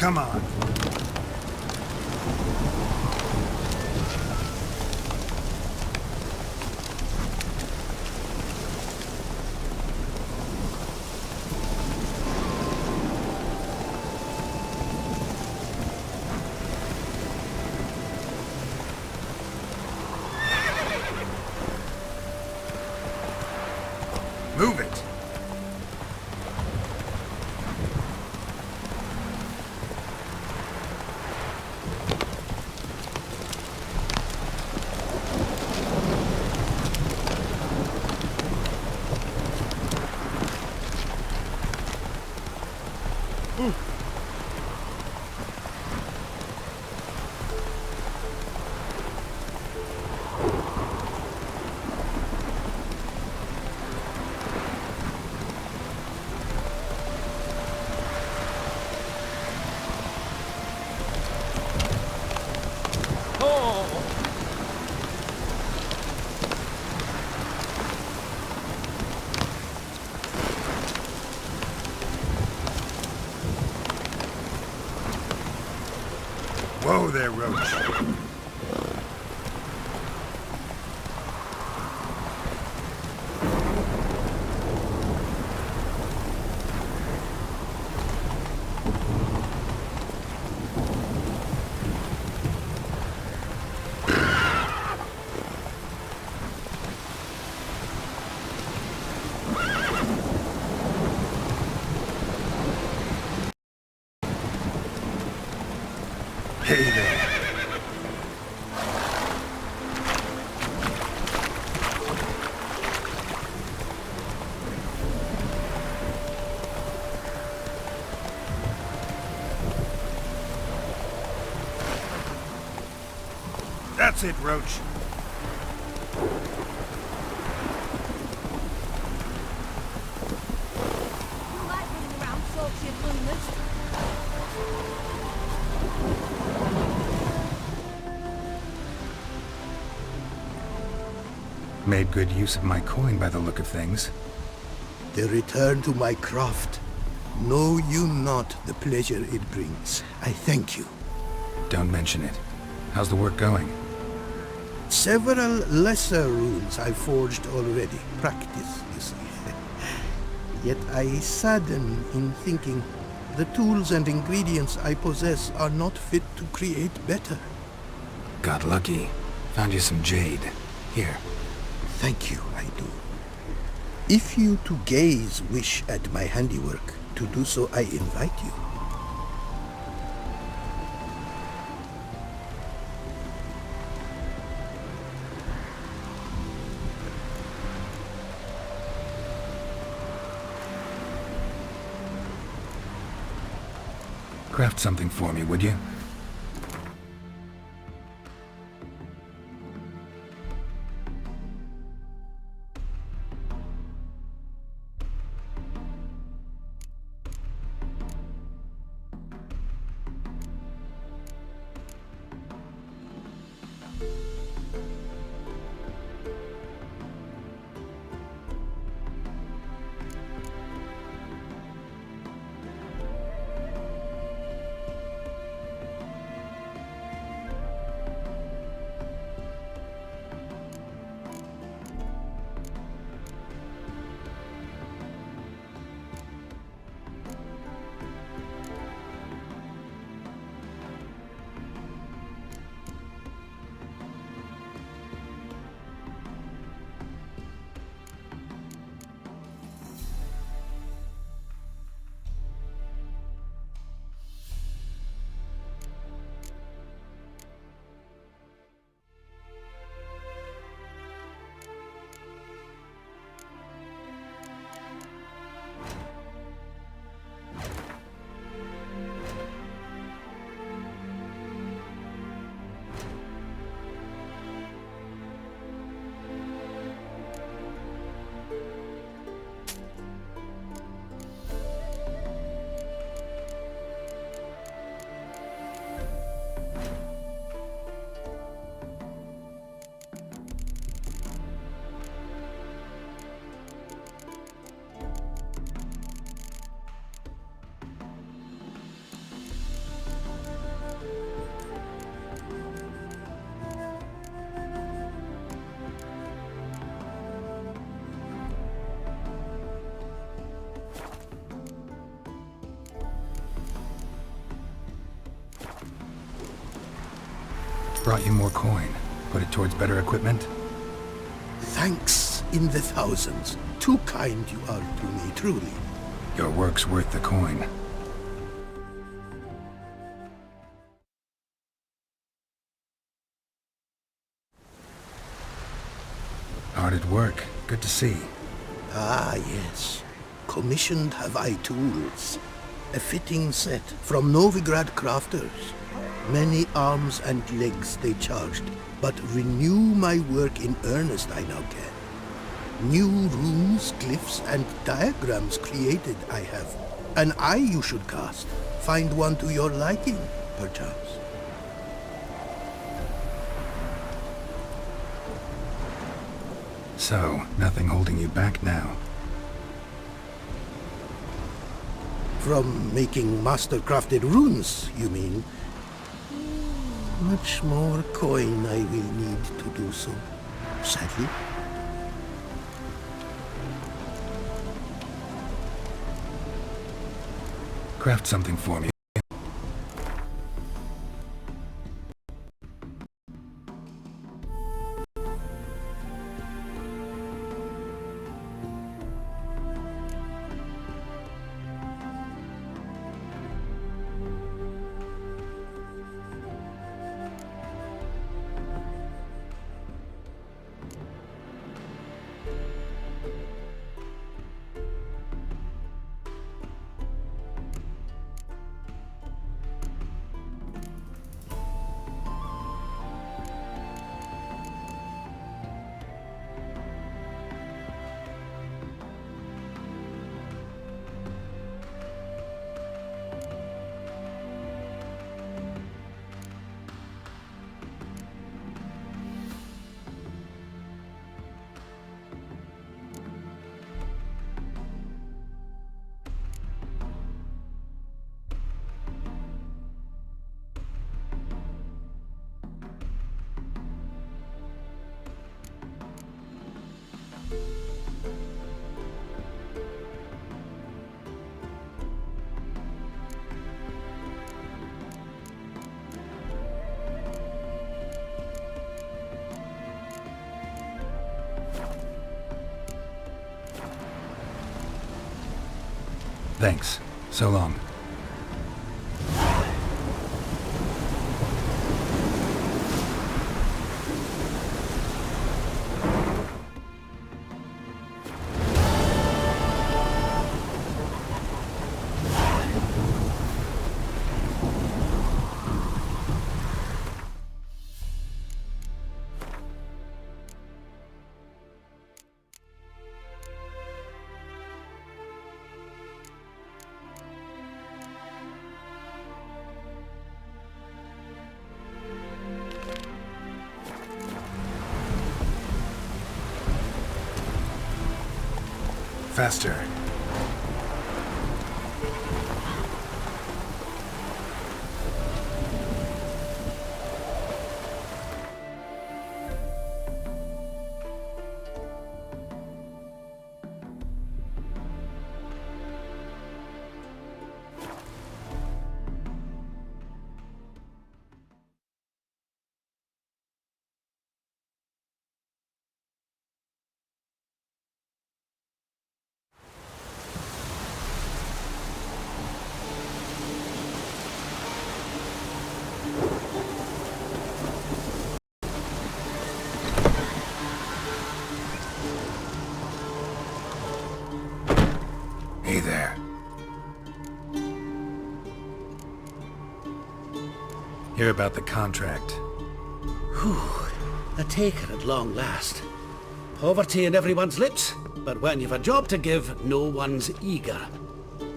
Come on. Move it. Whoa there, Roach. Hey there. That's it, Roach. You like running around salty and homeless? Made good use of my coin by the look of things. The return to my craft. Know you not the pleasure it brings. I thank you. Don't mention it. How's the work going? Several lesser runes I forged already. Practice, you see. Yet I sadden in thinking The tools and ingredients I possess are not fit to create better. Got lucky. Found you some jade. Here. Thank you, I do. If you to gaze wish at my handiwork, to do so I invite you. Craft something for me, would you? Brought you more coin. Put it towards better equipment? Thanks in the thousands. Too kind you are to me, truly. Your work's worth the coin. Hard at work. Good to see. Ah, yes. Commissioned have I tools. A fitting set from Novigrad crafters. Many arms and legs they charged, but renew my work in earnest I now can. New runes, glyphs, and diagrams created I have. An eye you should cast. Find one to your liking, perchance. So, nothing holding you back now. From making master-crafted runes, you mean? Much more coin I will need to do so, sadly. Craft something for me. Thanks. So long. Faster. Hey there. Hear about the contract. A taker at long last. Poverty in everyone's lips, but when you've a job to give, no one's eager.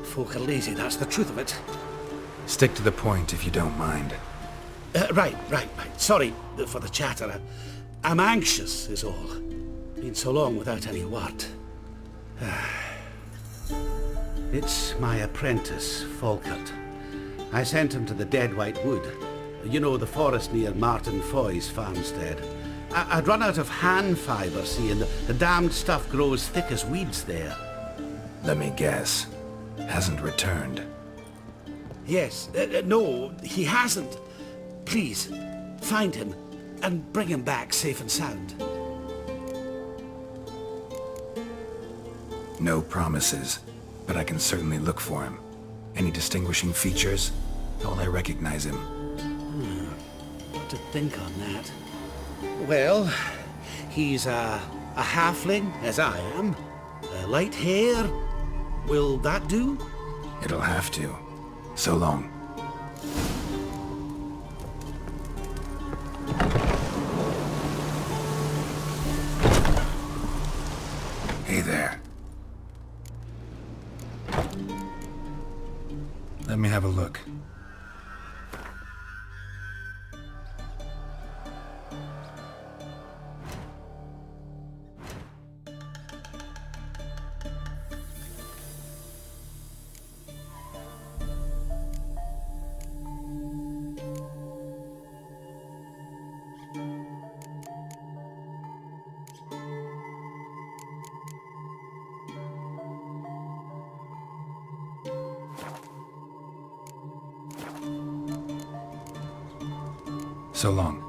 Folk are lazy, that's the truth of it. Stick to the point if you don't mind. Right. Sorry for the chatter. I'm anxious, is all. Been so long without any word. It's my apprentice, Falkert. I sent him to the Dead White Wood. You know, the forest near Martin Foy's farmstead. I'd run out of hand fibre, see, and the damned stuff grows thick as weeds there. Let me guess. Hasn't returned. Yes, no, he hasn't. Please, find him and bring him back safe and sound. No promises, but I can certainly look for him. Any distinguishing features? How will I recognize him? What to think on that? Well, he's a halfling, as I am. Light hair. Will that do? It'll have to. So long. Hey there. Let me have a look. So long.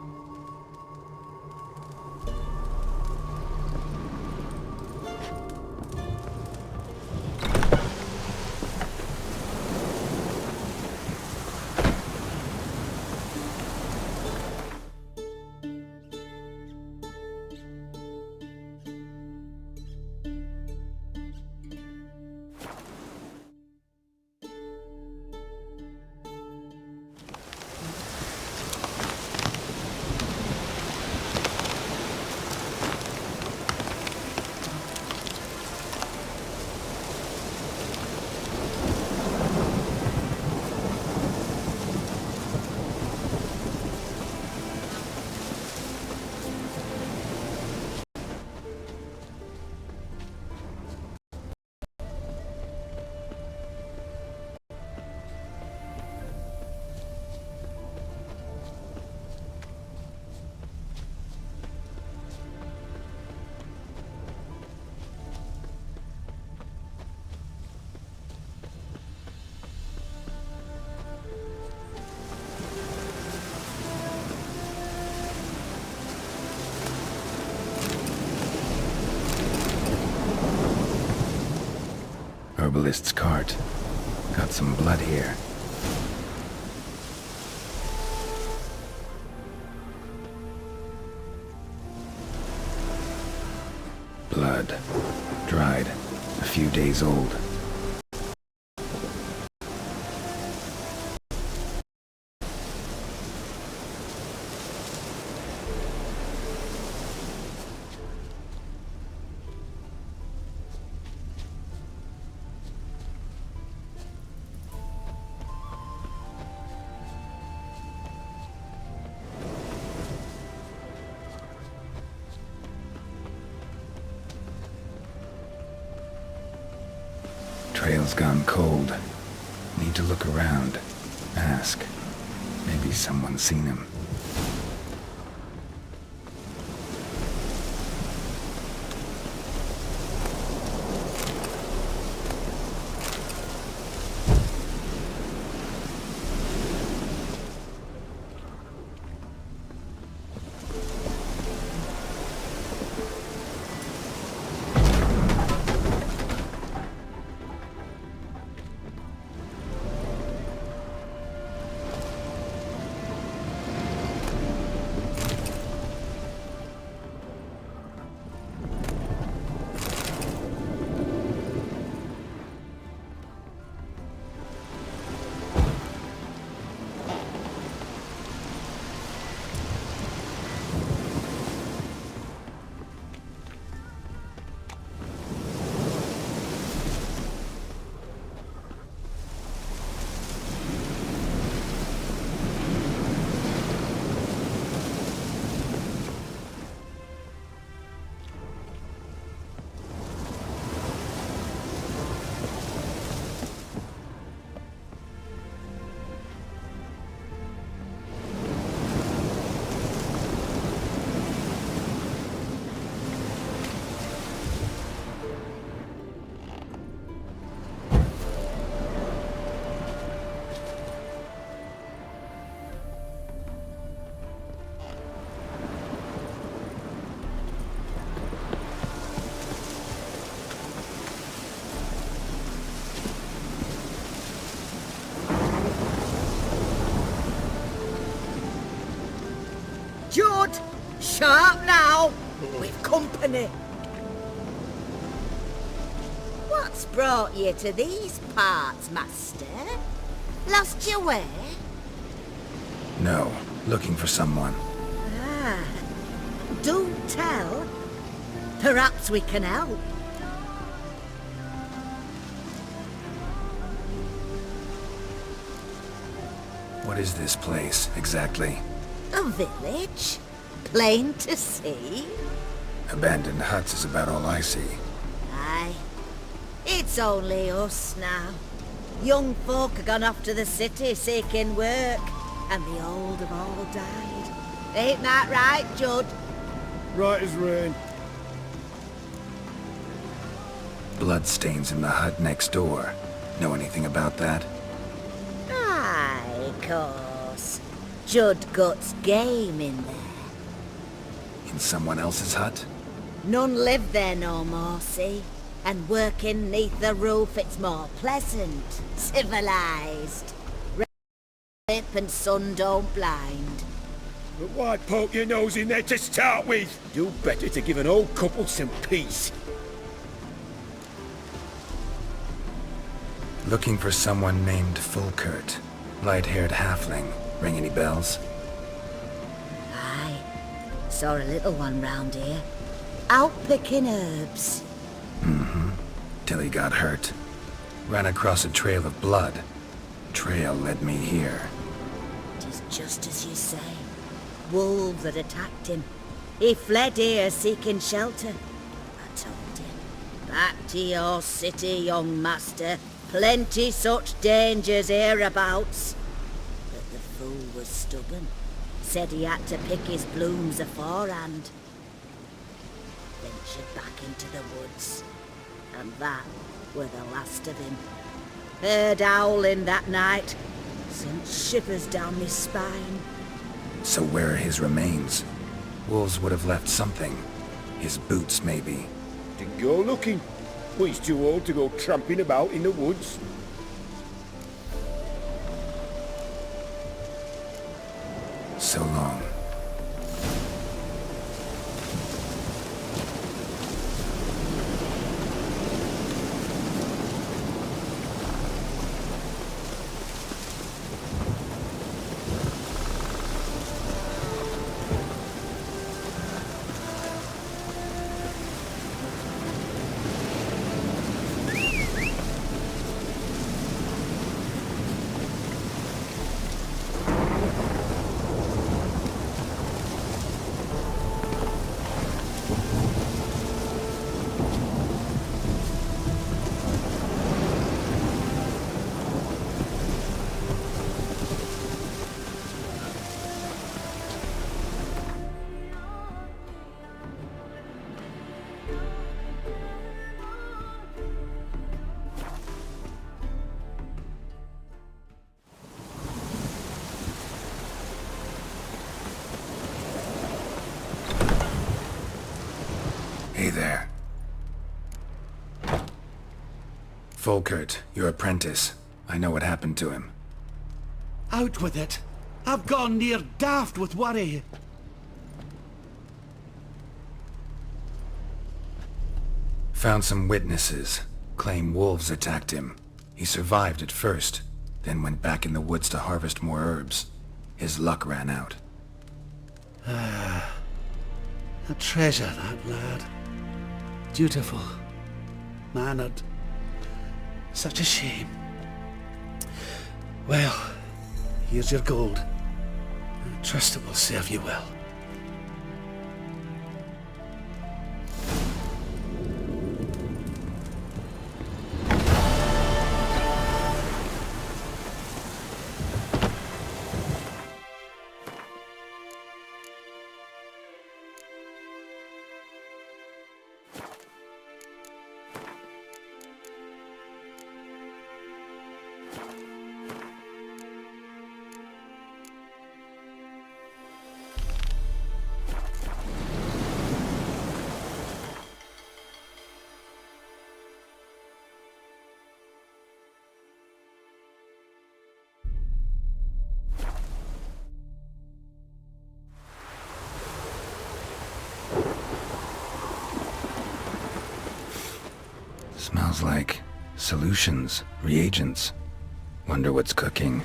Herbalist's cart. Got some blood here. Blood. Dried. A few days old. Trail's gone cold. Need to look around. Ask. Maybe someone's seen him. Judd! Sharp now! We've company. What's brought you to these parts, master? Lost your way? No. Looking for someone. Ah. Do tell. Perhaps we can help. What is this place, exactly? A village? Plain to see? Abandoned huts is about all I see. Aye. It's only us now. Young folk have gone off to the city seeking work, and the old have all died. Ain't that right, Judd? Right as rain. Bloodstains in the hut next door. Know anything about that? Aye, course. Judd guts game in there. In someone else's hut? None live there no more, see? And working neath the roof it's more pleasant, civilised. Rape and sun don't blind. But why poke your nose in there to start with? Do better to give an old couple some peace. Looking for someone named Fulkert. Light-haired halfling. Ring any bells? Aye. Saw a little one round here. Out picking herbs. Till he got hurt. Ran across a trail of blood. Trail led me here. Tis just as you say. Wolves had attacked him. He fled here seeking shelter. I told him. Back to your city, young master. Plenty such dangers hereabouts. But the fool was stubborn. Said he had to pick his blooms aforehand. Ventured back into the woods. And that were the last of him. Heard howling that night. Sent shivers down my spine. So where are his remains? Wolves would have left something. His boots, maybe. To go looking. Well, he's too old to go tramping about in the woods. so long. Hey there. Volkert, your apprentice. I know what happened to him. Out with it. I've gone near daft with worry. Found some witnesses. Claim wolves attacked him. He survived at first, then went back in the woods to harvest more herbs. His luck ran out. A treasure, that lad. Dutiful. Mannered. Such a shame. Well, here's your gold. I trust it will serve you well. Smells like solutions, reagents. Wonder what's cooking.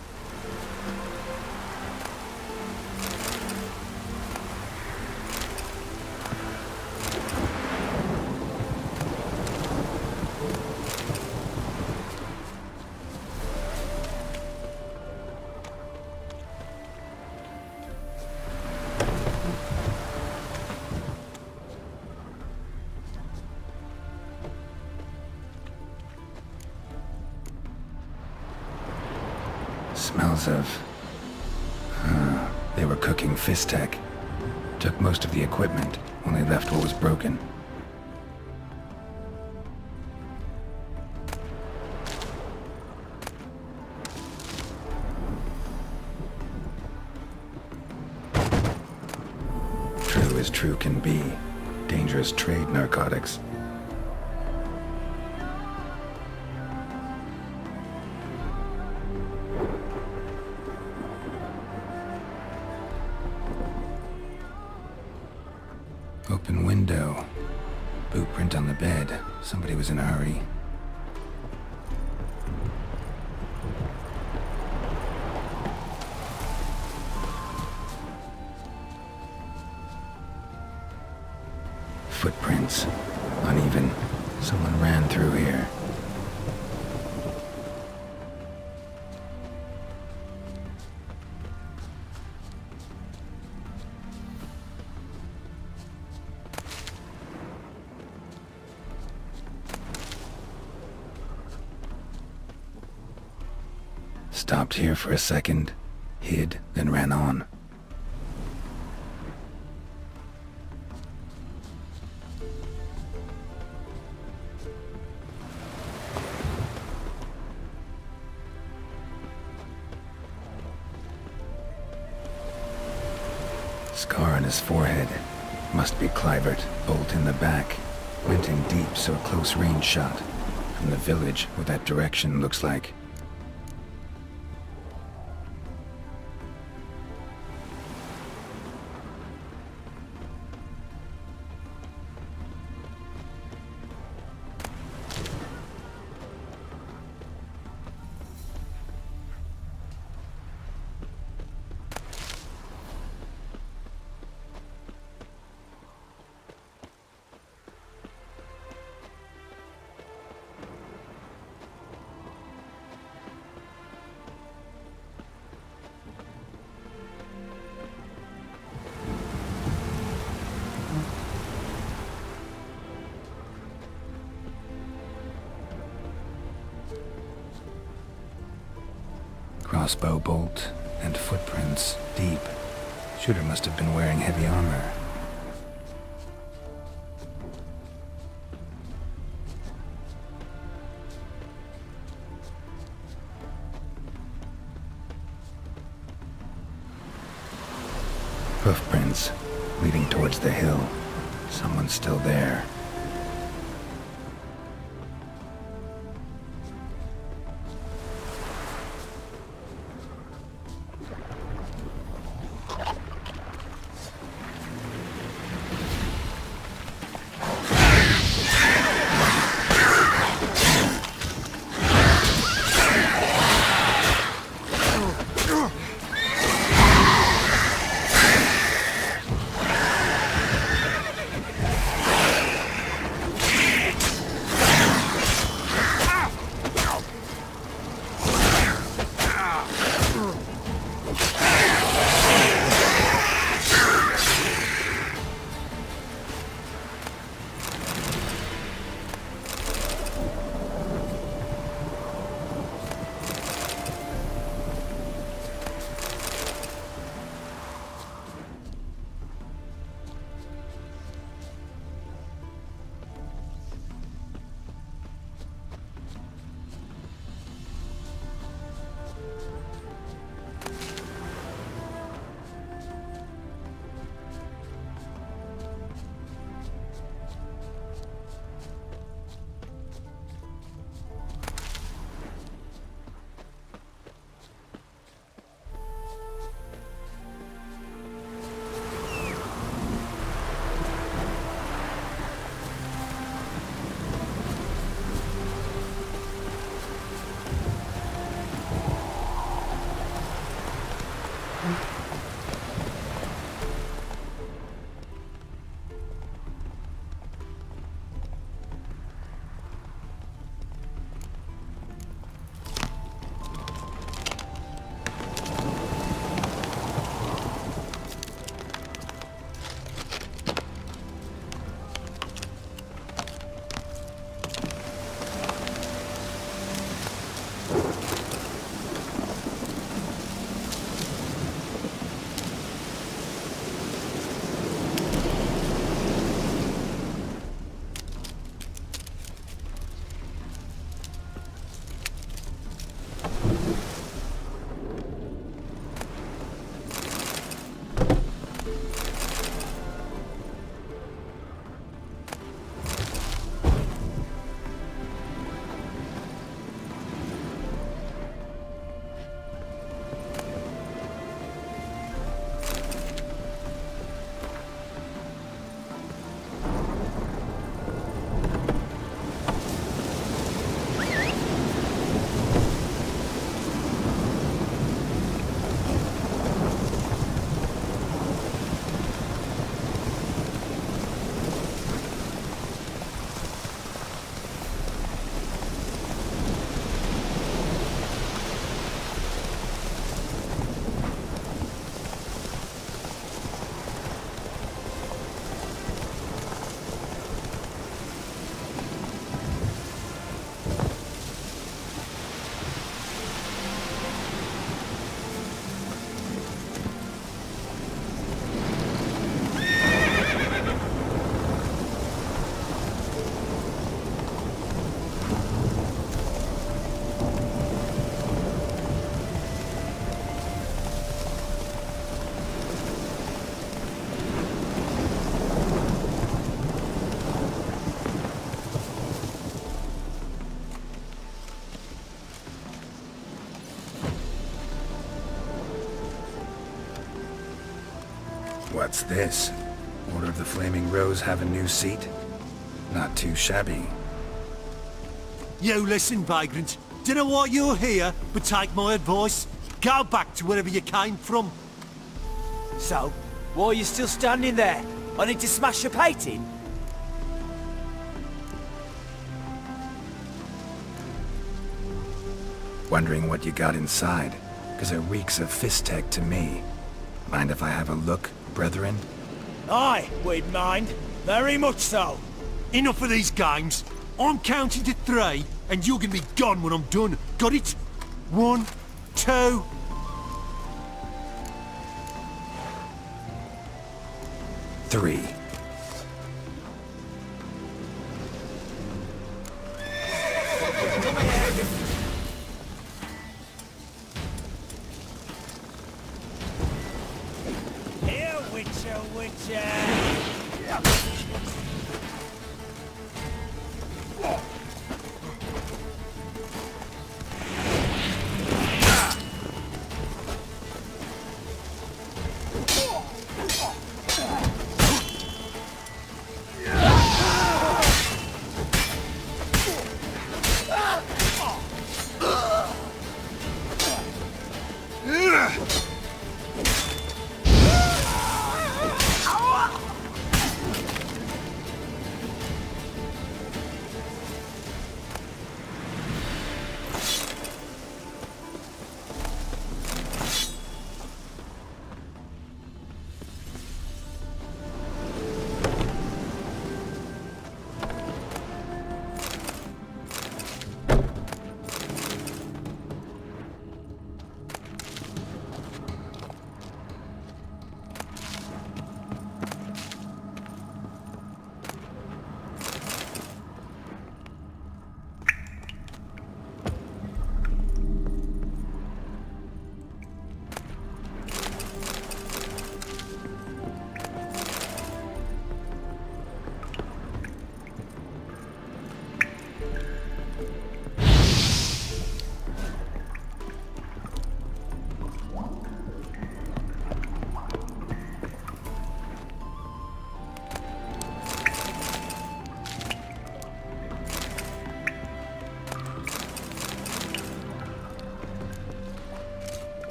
Smells of... they were cooking Fistek. Took most of the equipment, only left what was broken. True as true can be. Dangerous trade, narcotics. Open window. Boot print on the bed. Somebody was in a hurry. Footprints. Uneven. Someone ran through here. Stopped here for a second, hid, then ran on. Scar on his forehead. Must be Clivert. Bolt in the back. Went in deep, so a close range shot. From the village, what that direction looks like. crossbow bolt, and footprints deep. Shooter must have been wearing heavy armor. Hoofprints leading towards the hill. Someone's still there. What's this? Order of the Flaming Rose have a new seat? Not too shabby. You listen, vagrant. Dunno why you're here, but take my advice. Go back to wherever you came from. So, why are you still standing there? I need to smash your painting? Wondering what you got inside, because it reeks of Fistech to me. Mind if I have a look, brethren? Aye, we'd mind. Very much so. Enough of these games. I'm counting to 3, and you're gonna be gone when I'm done. Got it? 1, 2. Three. Here, Witcher, Witcher!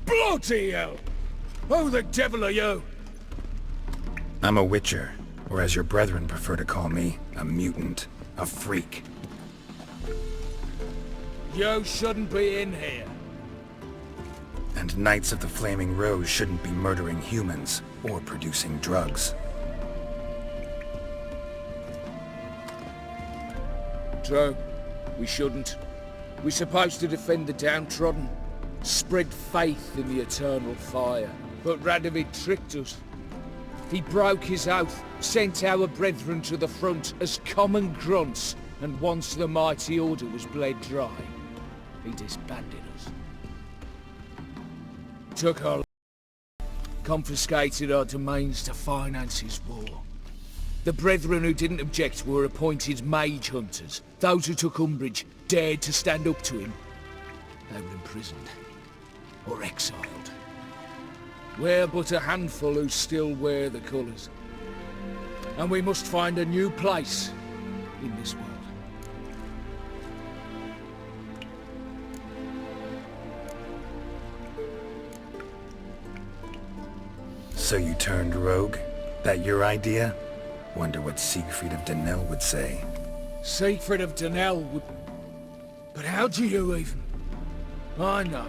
Bloody hell! Who the devil are you? I'm a Witcher, or as your brethren prefer to call me, a mutant, a freak. You shouldn't be in here. And Knights of the Flaming Rose shouldn't be murdering humans or producing drugs. True. We shouldn't. We're supposed to defend the downtrodden, spread faith in the eternal fire. But Radovid tricked us. He broke his oath, sent our brethren to the front as common grunts, and once the mighty order was bled dry, he disbanded us. Took our confiscated our domains to finance his war. The brethren who didn't object were appointed mage hunters. Those who took umbrage, dared to stand up to him. They were imprisoned or exiled. We're but a handful who still wear the colours. And we must find a new place in this world. So you turned rogue? That your idea? Wonder what Siegfried of Denel would say. Siegfried of Denel would... But how do you even... I know you.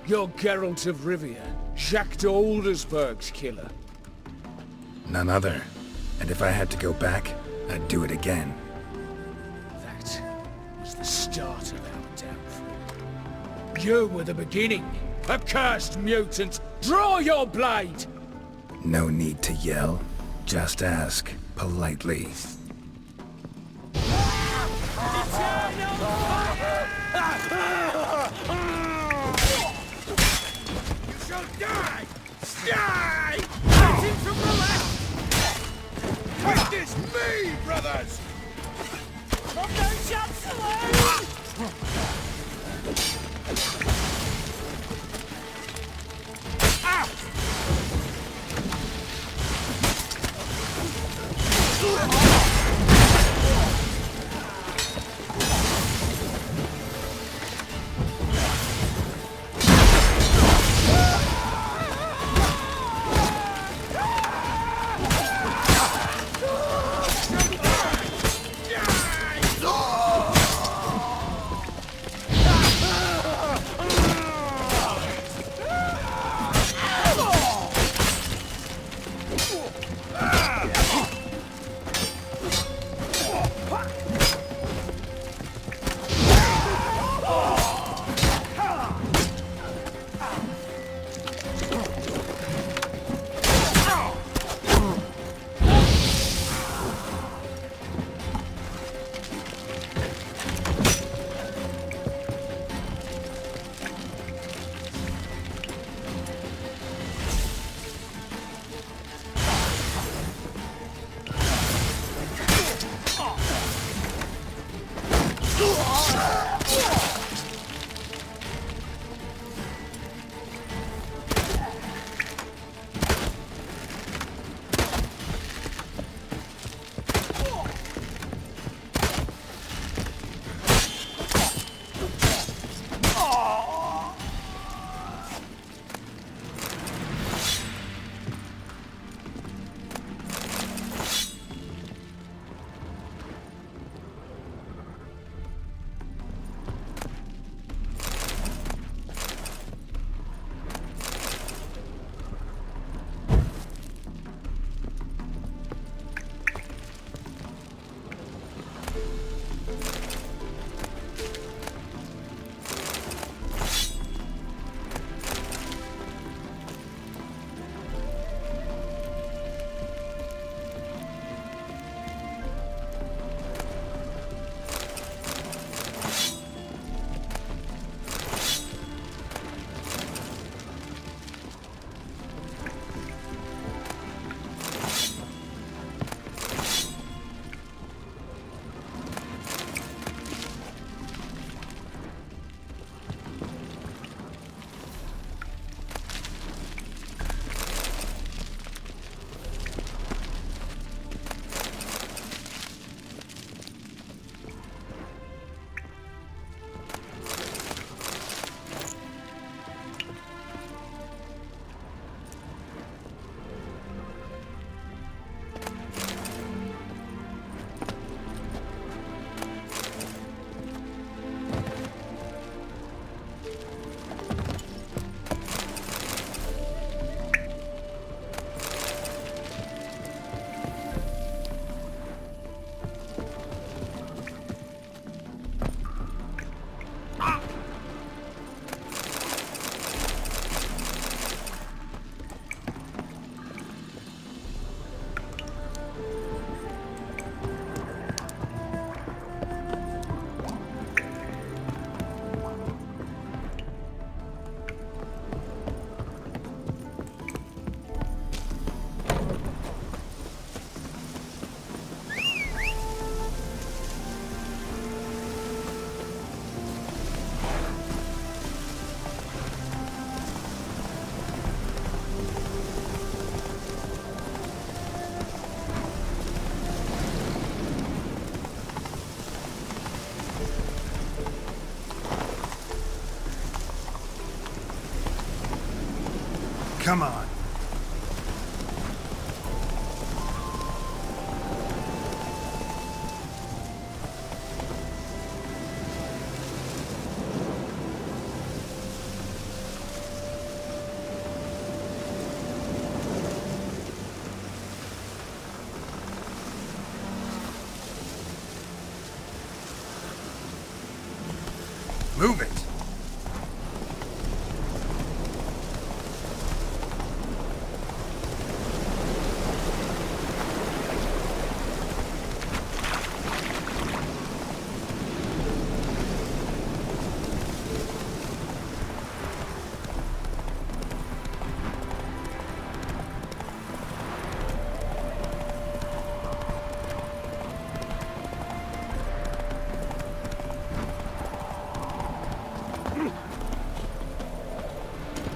You're Geralt of Rivia, Jacques de Aldersberg's killer. None other. And if I had to go back, I'd do it again. That was the start of our downfall. You were the beginning. Accursed mutant! Draw your blade! No need to yell. Just ask, politely. You shall die! Die! Hit him from the left! Witness me, brothers! Come on. Move it!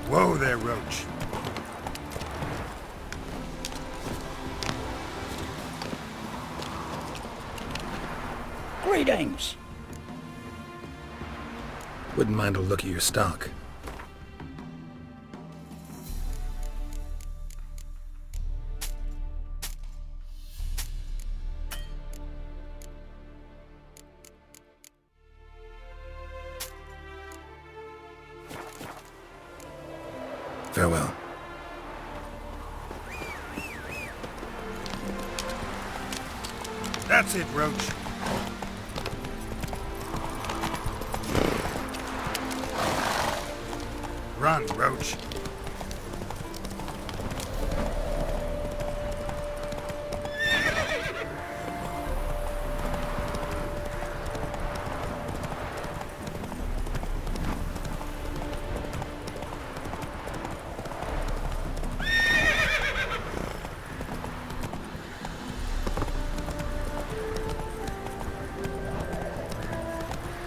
Whoa there, Roach. Greetings. Wouldn't mind a look at your stock. Farewell. That's it, Roach. Run, Roach.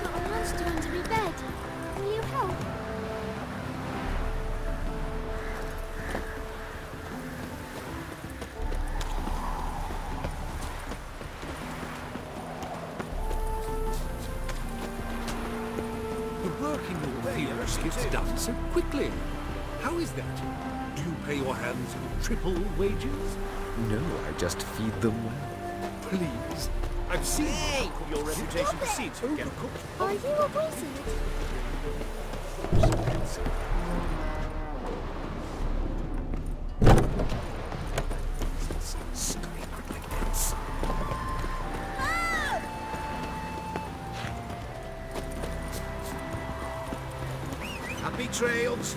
Got a monster under my bed. Will you help? The work in your fields gets done so quickly. How is that? Do you pay your hands triple wages? No, I just feed them well. Please. I've seen your reputation precedes you. Overcooked. Are you a wizard? Happy trails.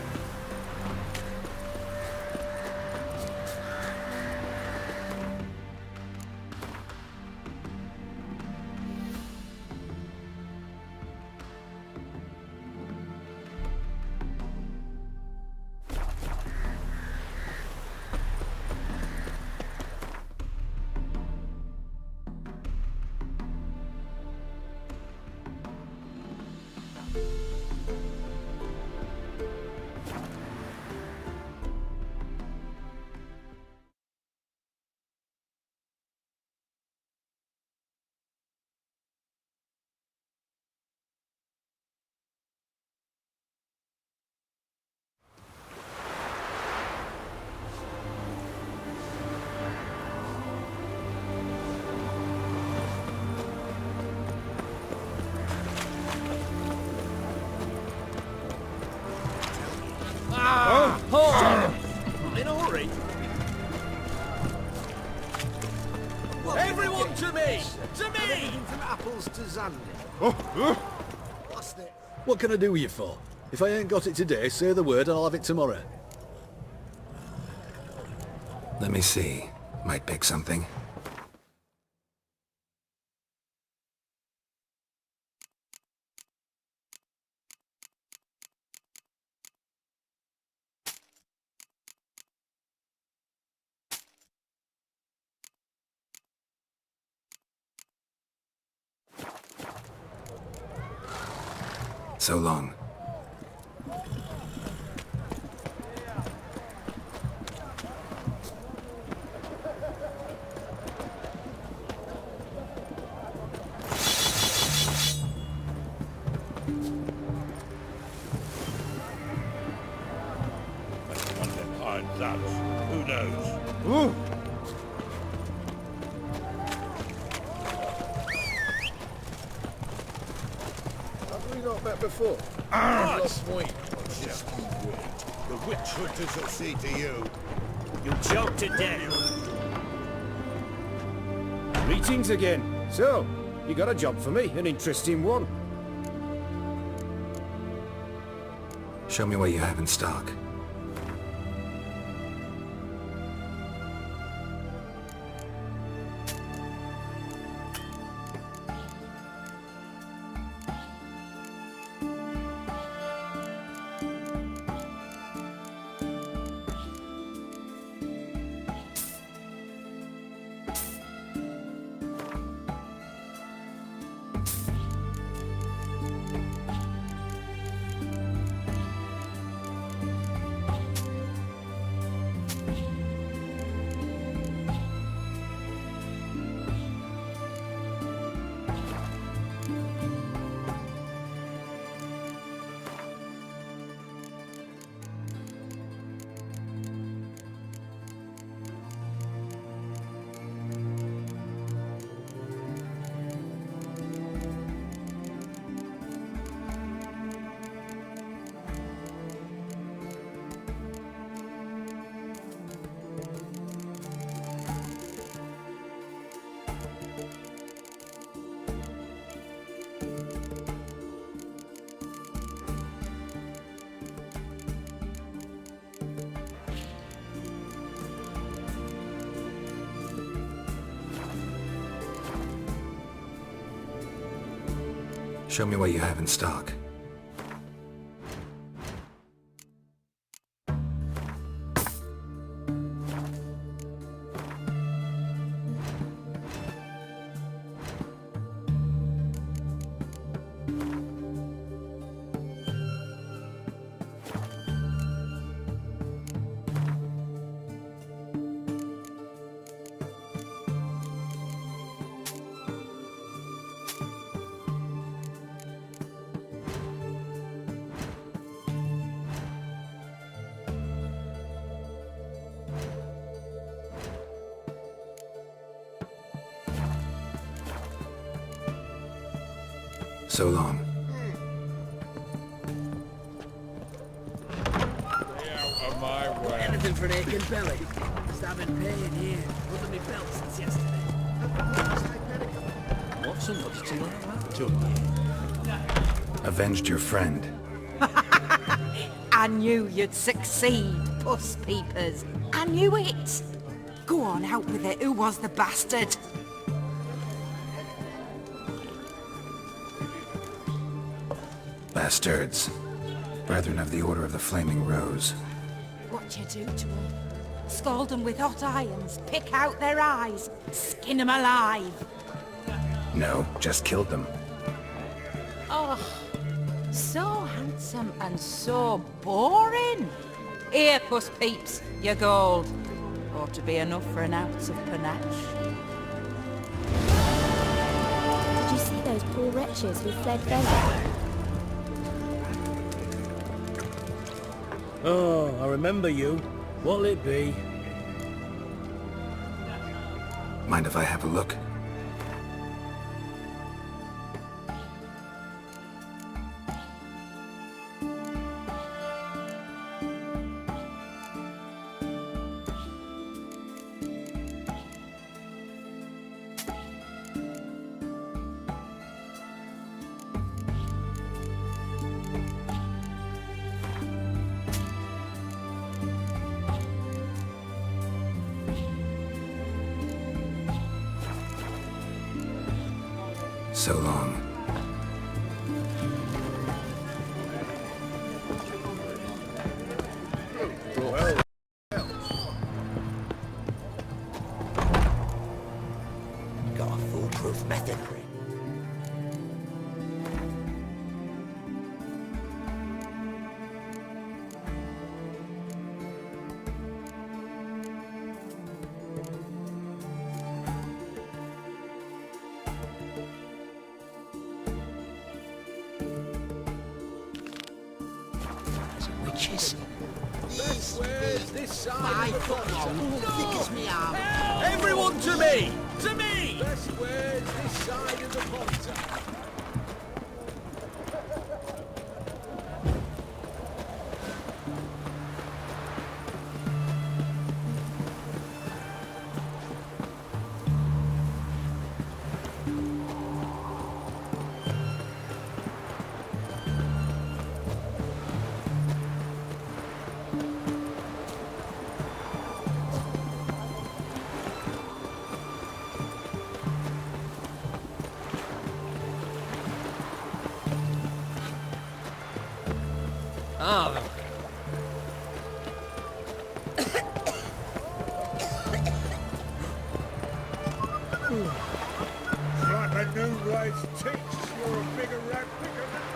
In a hurry. Everyone to me! To me! From apples to Zandy. What's that? What can I do with you for? If I ain't got it today, say the word and I'll have it tomorrow. Let me see. Might pick something. So long. Anyone that hard met before. Ah! Lost point. Just you wait. The witch hunters will see to you. You choked to death. Greetings again. So, you got a job for me, an interesting one. Show me what you have in stock. Show me what you have in stock. So long. Stay out of my way. Anything for an aching belly. Stabbing pain here. Wasn't me belt since yesterday. What's so much to learn? Avenged your friend. I knew you'd succeed, puss peepers. I knew it. Go on, out with it. Who was the bastard? Bastards. Brethren of the Order of the Flaming Rose. What you do to them? Scald them with hot irons, pick out their eyes, skin them alive. No, just killed them. Oh, so handsome and so boring. Here, puss peeps, your gold. Ought to be enough for an ounce of panache. Did you see those poor wretches who fled Vela? Oh, I remember you. What'll it be? Mind if I have a look? So long. Well, Got a foolproof method for it. Witches. Best squares this side of the pond. Me out. Everyone to me! To me! Best squares this side of the pond. Ah, like a new race teach, you're a bigger rat picker than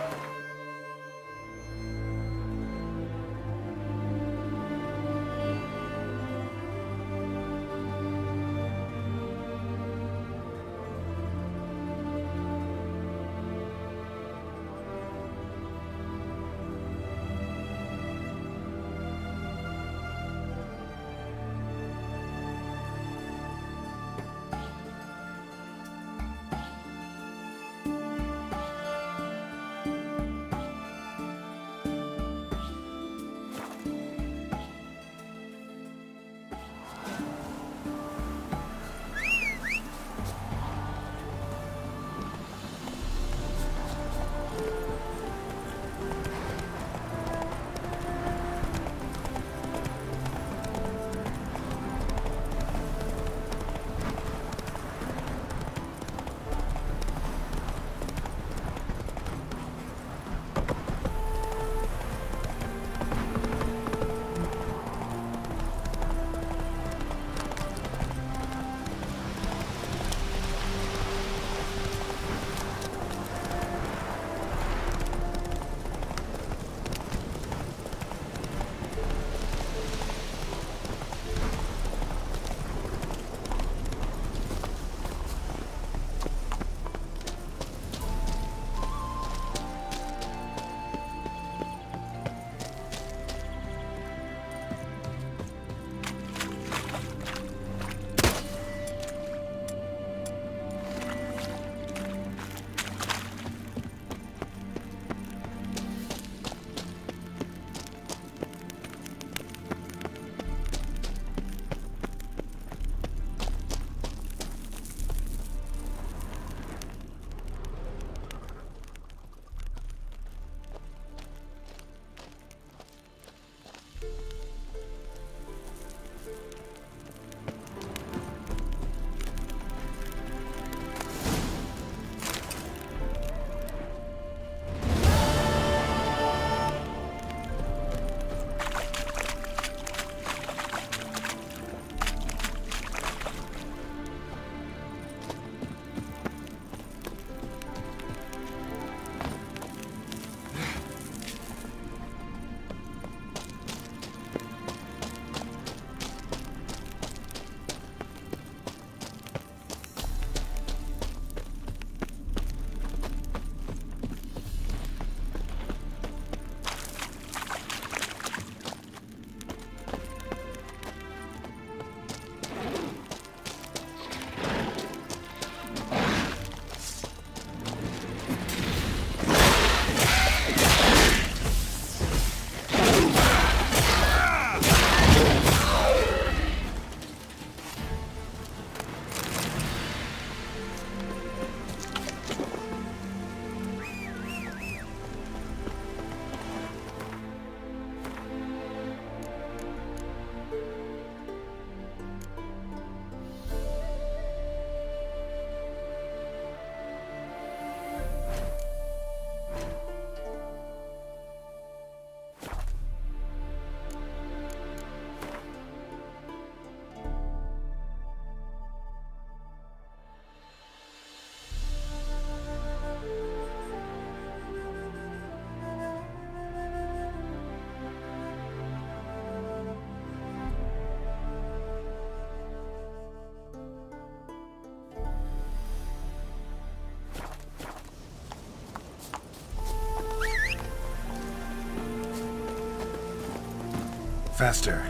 Faster.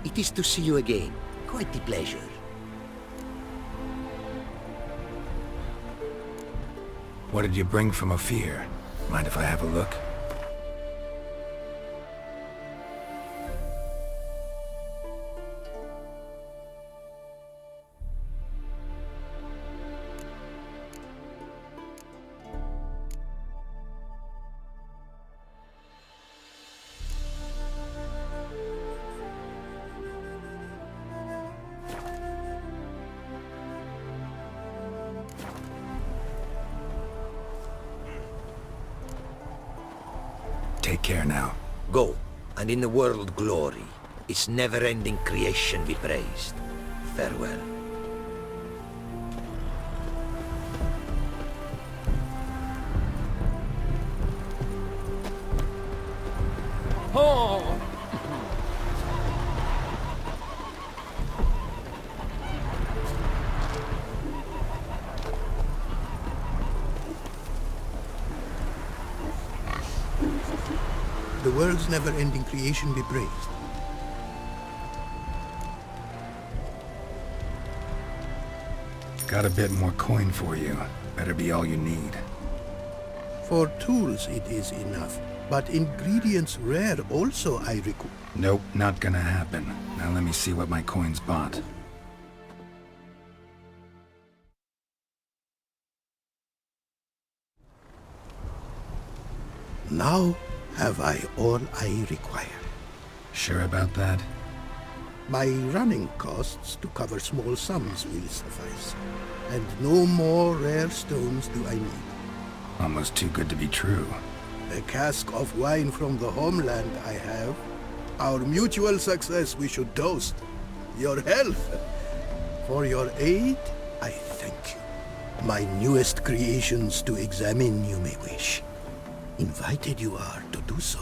It is to see you again. Quite the pleasure. What did you bring from Ophir? Mind if I have a look? Take care now. Go, and in the world glory, its never-ending creation be praised. Farewell. Oh! The world's never-ending creation be praised. Got a bit more coin for you. Better be all you need. For tools it is enough, but ingredients rare also I require. Nope, not gonna happen. Now let me see what my coin's bought. Now have I all I require. Sure about that? My running costs to cover small sums will suffice, and no more rare stones do I need. Almost too good to be true. A cask of wine from the homeland I have. Our mutual success we should toast. Your health. For your aid, I thank you. My newest creations to examine you may wish. Invited you are to do so.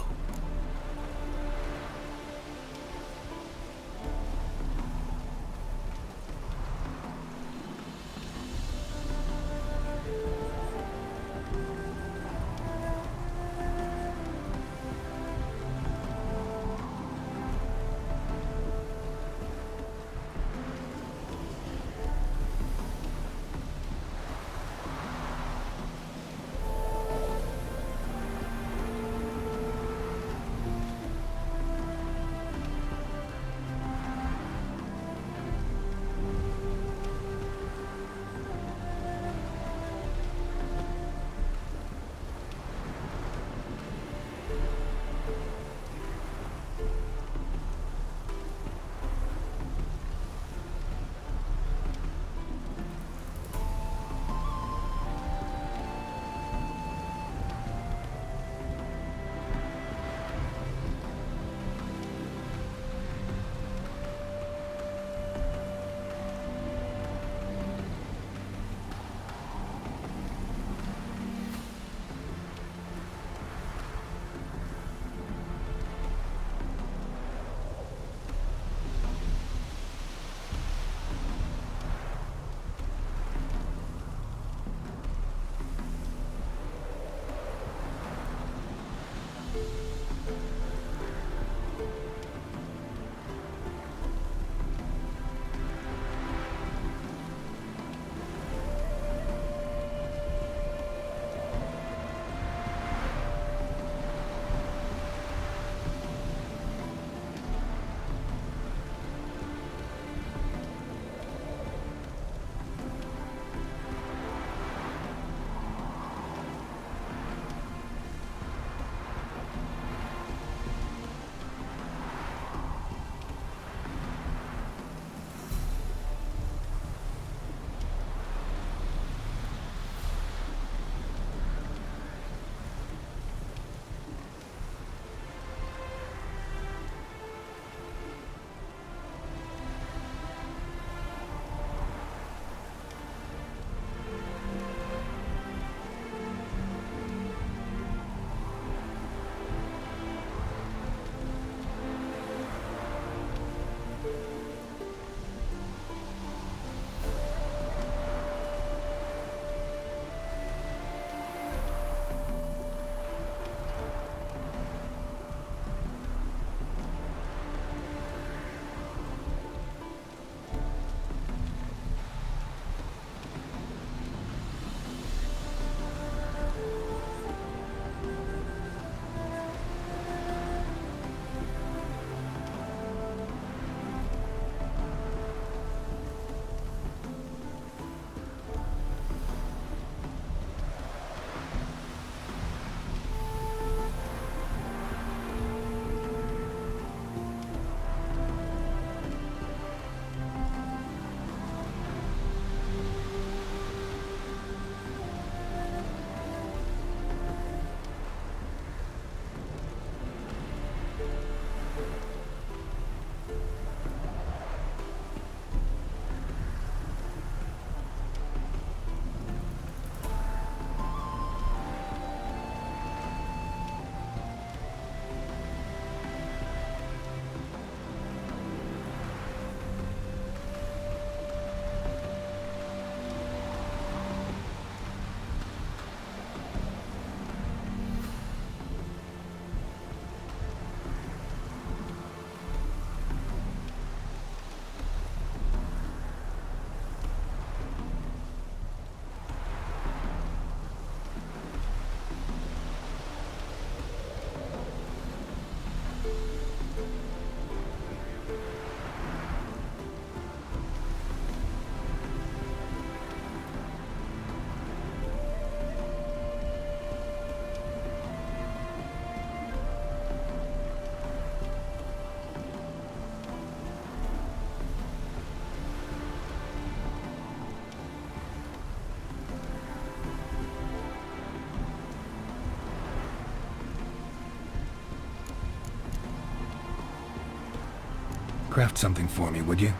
Craft something for me, would you?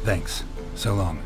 Thanks. So long.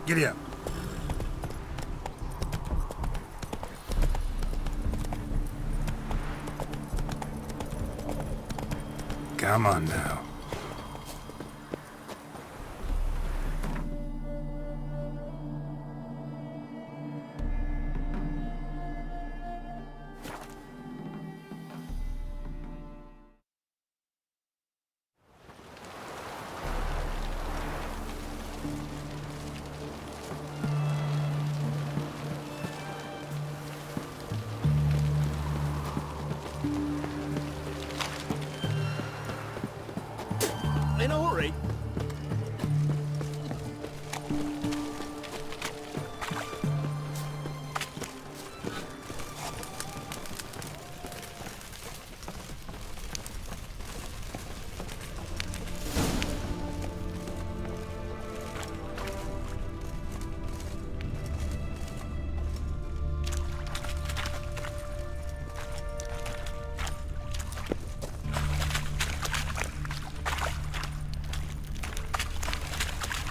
Giddy up. Come on now. Not in a hurry.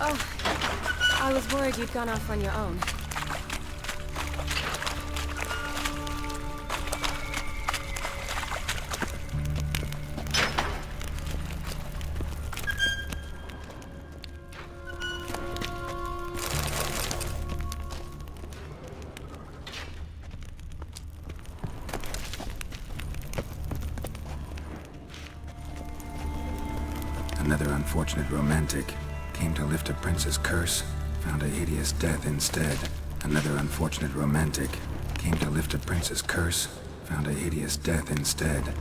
Oh, I was worried you'd gone off on your own. Another unfortunate romantic came to lift a prince's curse, found a hideous death instead. Another unfortunate romantic came to lift a prince's curse, found a hideous death instead.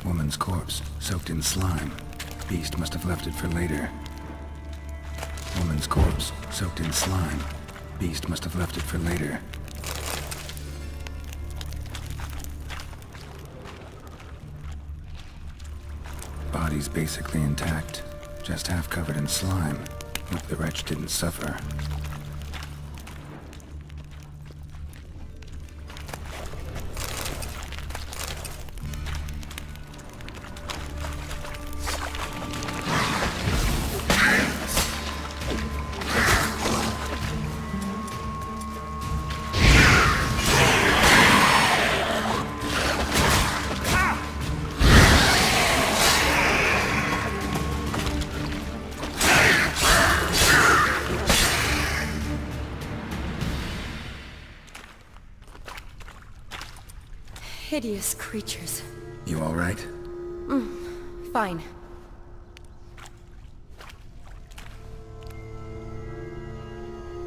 Woman's corpse, soaked in slime. Beast must have left it for later. Woman's corpse, soaked in slime. Beast must have left it for later. Body's basically intact, just half covered in slime. Hope the wretch didn't suffer. Hideous creatures. You all right? Fine.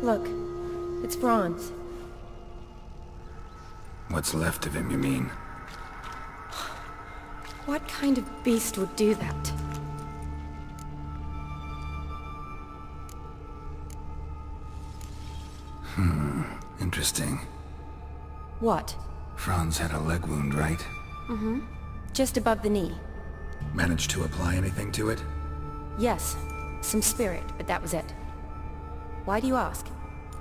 Look, it's Franz. What's left of him, you mean? What kind of beast would do that? Interesting. What? Franz had a leg wound, right? Mm-hmm. Just above the knee. Managed to apply anything to it? Yes. Some spirit, but that was it. Why do you ask?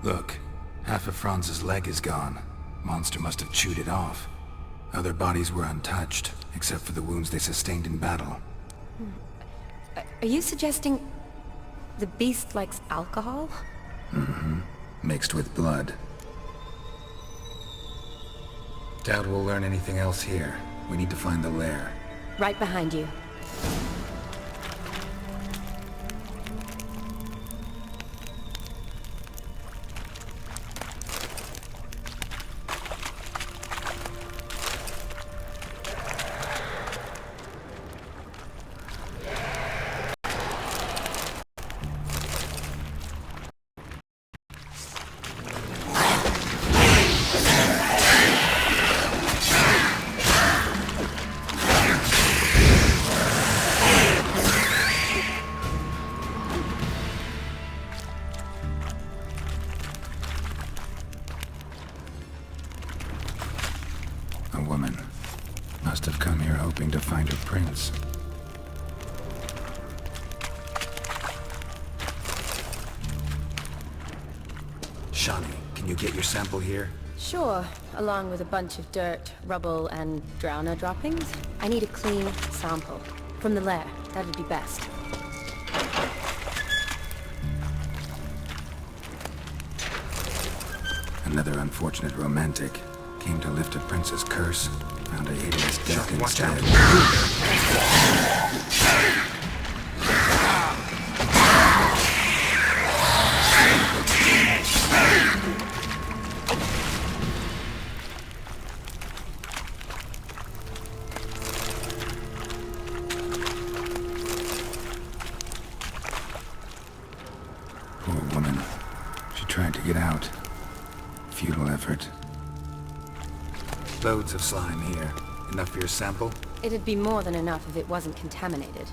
Look, half of Franz's leg is gone. Monster must have chewed it off. Other bodies were untouched, except for the wounds they sustained in battle. Are you suggesting the beast likes alcohol? Mm-hmm. Mixed with blood. Doubt we'll learn anything else here. We need to find the lair. Right behind you. Must have come here hoping to find her prince. Shani, can you get your sample here? Sure, along with a bunch of dirt, rubble, and drowner droppings. I need a clean sample. From the lair, that'd be best. Another unfortunate romantic came to lift a prince's curse, found a hideous death instead. Poor woman. She tried to get out. Futile effort. Loads of slime here. Enough for your sample? It'd be more than enough if it wasn't contaminated.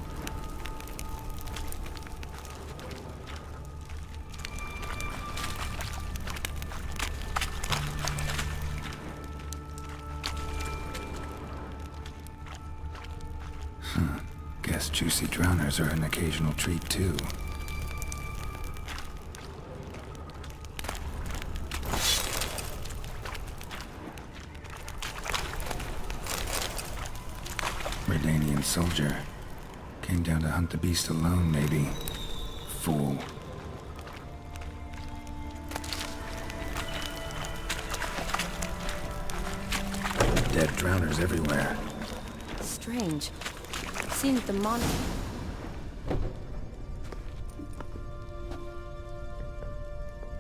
Guess juicy drowners are an occasional treat too. Redanian soldier. Came down to hunt the beast alone, maybe. Fool. Dead drowners everywhere. Strange. Seems the monster...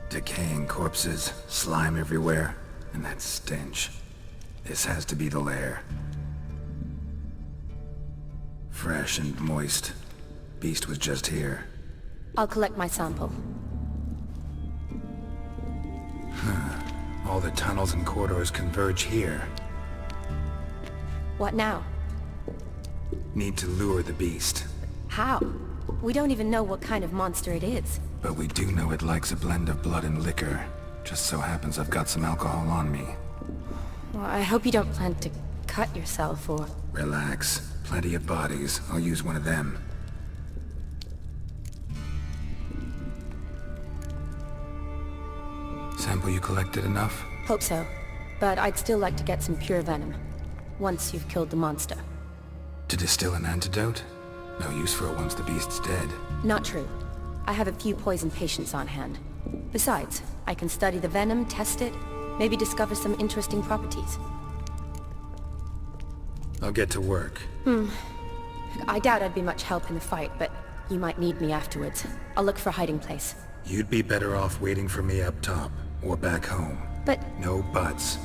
Decaying corpses, slime everywhere, and that stench. This has to be the lair. Fresh and moist. Beast was just here. I'll collect my sample. All the tunnels and corridors converge here. What now? Need to lure the beast. How? We don't even know what kind of monster it is. But we do know it likes a blend of blood and liquor. Just so happens I've got some alcohol on me. Well, I hope you don't plan to cut yourself or... Relax. Plenty of bodies. I'll use one of them. Sample you collected enough? Hope so. But I'd still like to get some pure venom. Once you've killed the monster. To distill an antidote? No use for it once the beast's dead. Not true. I have a few poison patients on hand. Besides, I can study the venom, test it, maybe discover some interesting properties. I'll get to work. I doubt I'd be much help in the fight, but you might need me afterwards. I'll look for a hiding place. You'd be better off waiting for me up top, or back home. But... No buts.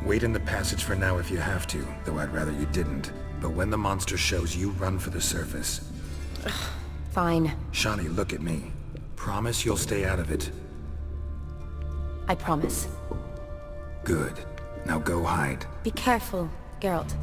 Wait in the passage for now if you have to, though I'd rather you didn't. But when the monster shows, you run for the surface. Fine. Shani, look at me. Promise you'll stay out of it. I promise. Good. Now go hide. Be careful, Geralt.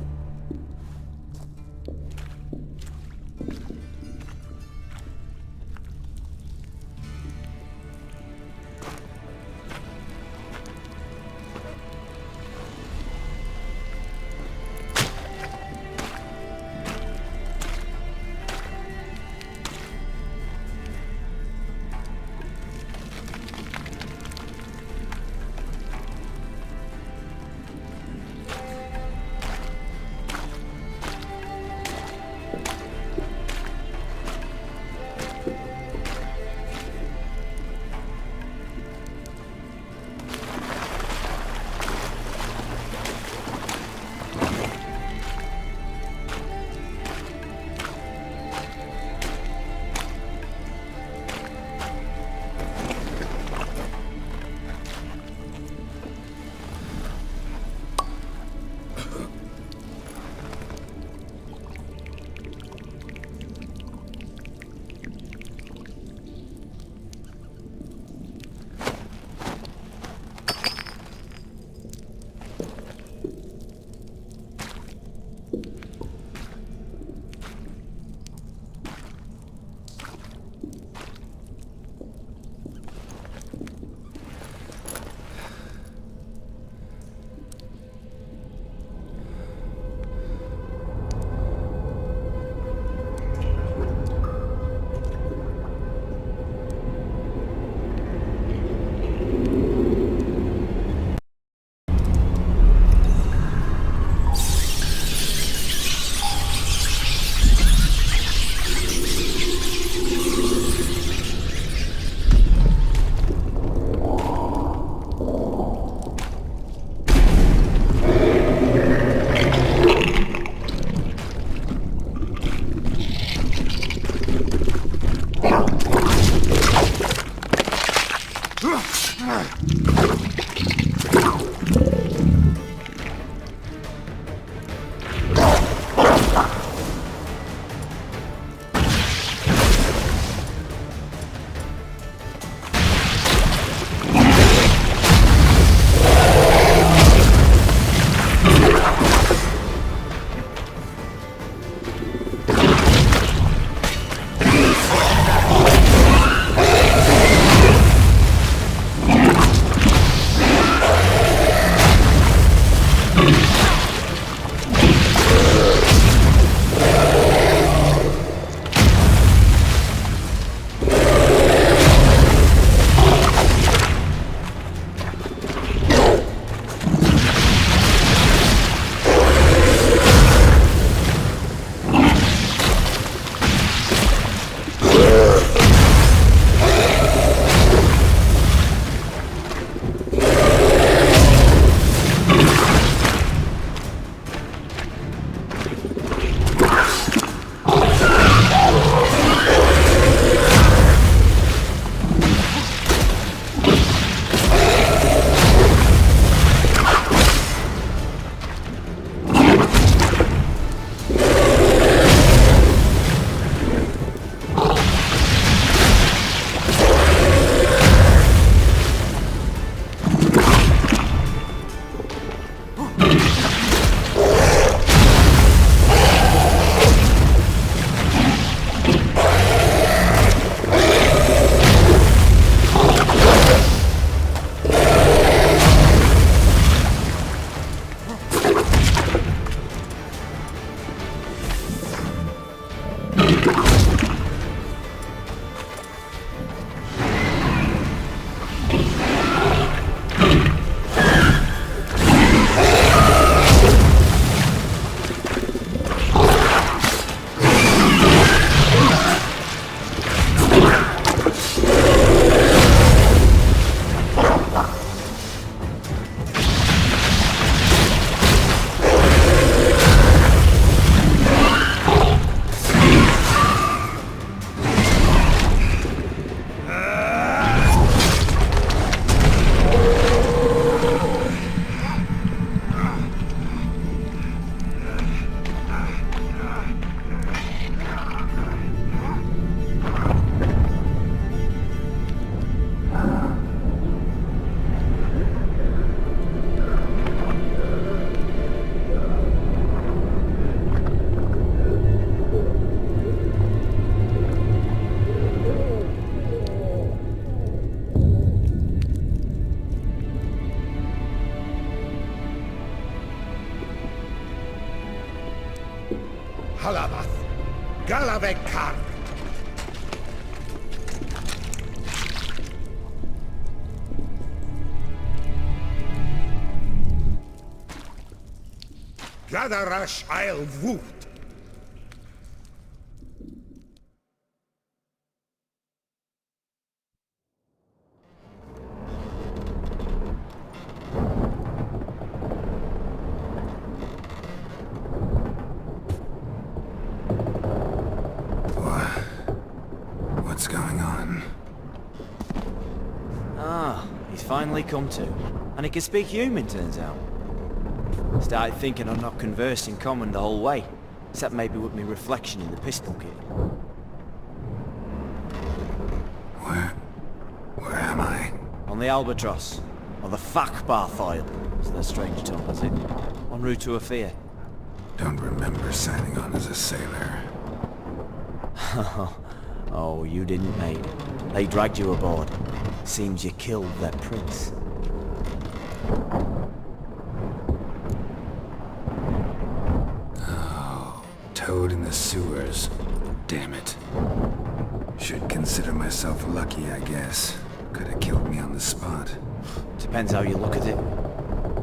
Halavath, Galavekar. Gadarash Isle Wood. What's going on? Ah, he's finally come to. And he can speak human, turns out. Started thinking I'm not conversing common the whole way, except maybe with me reflection in the pistol kit. Where am I? On the Albatross, or the Fakbarth Isle, is their strange tongue, is it? En route to Afir. Don't remember signing on as a sailor. Oh, you didn't, mate. They dragged you aboard. Seems you killed their prince. Toad in the sewers. Damn it. Should consider myself lucky, I guess. Could have killed me on the spot. Depends how you look at it.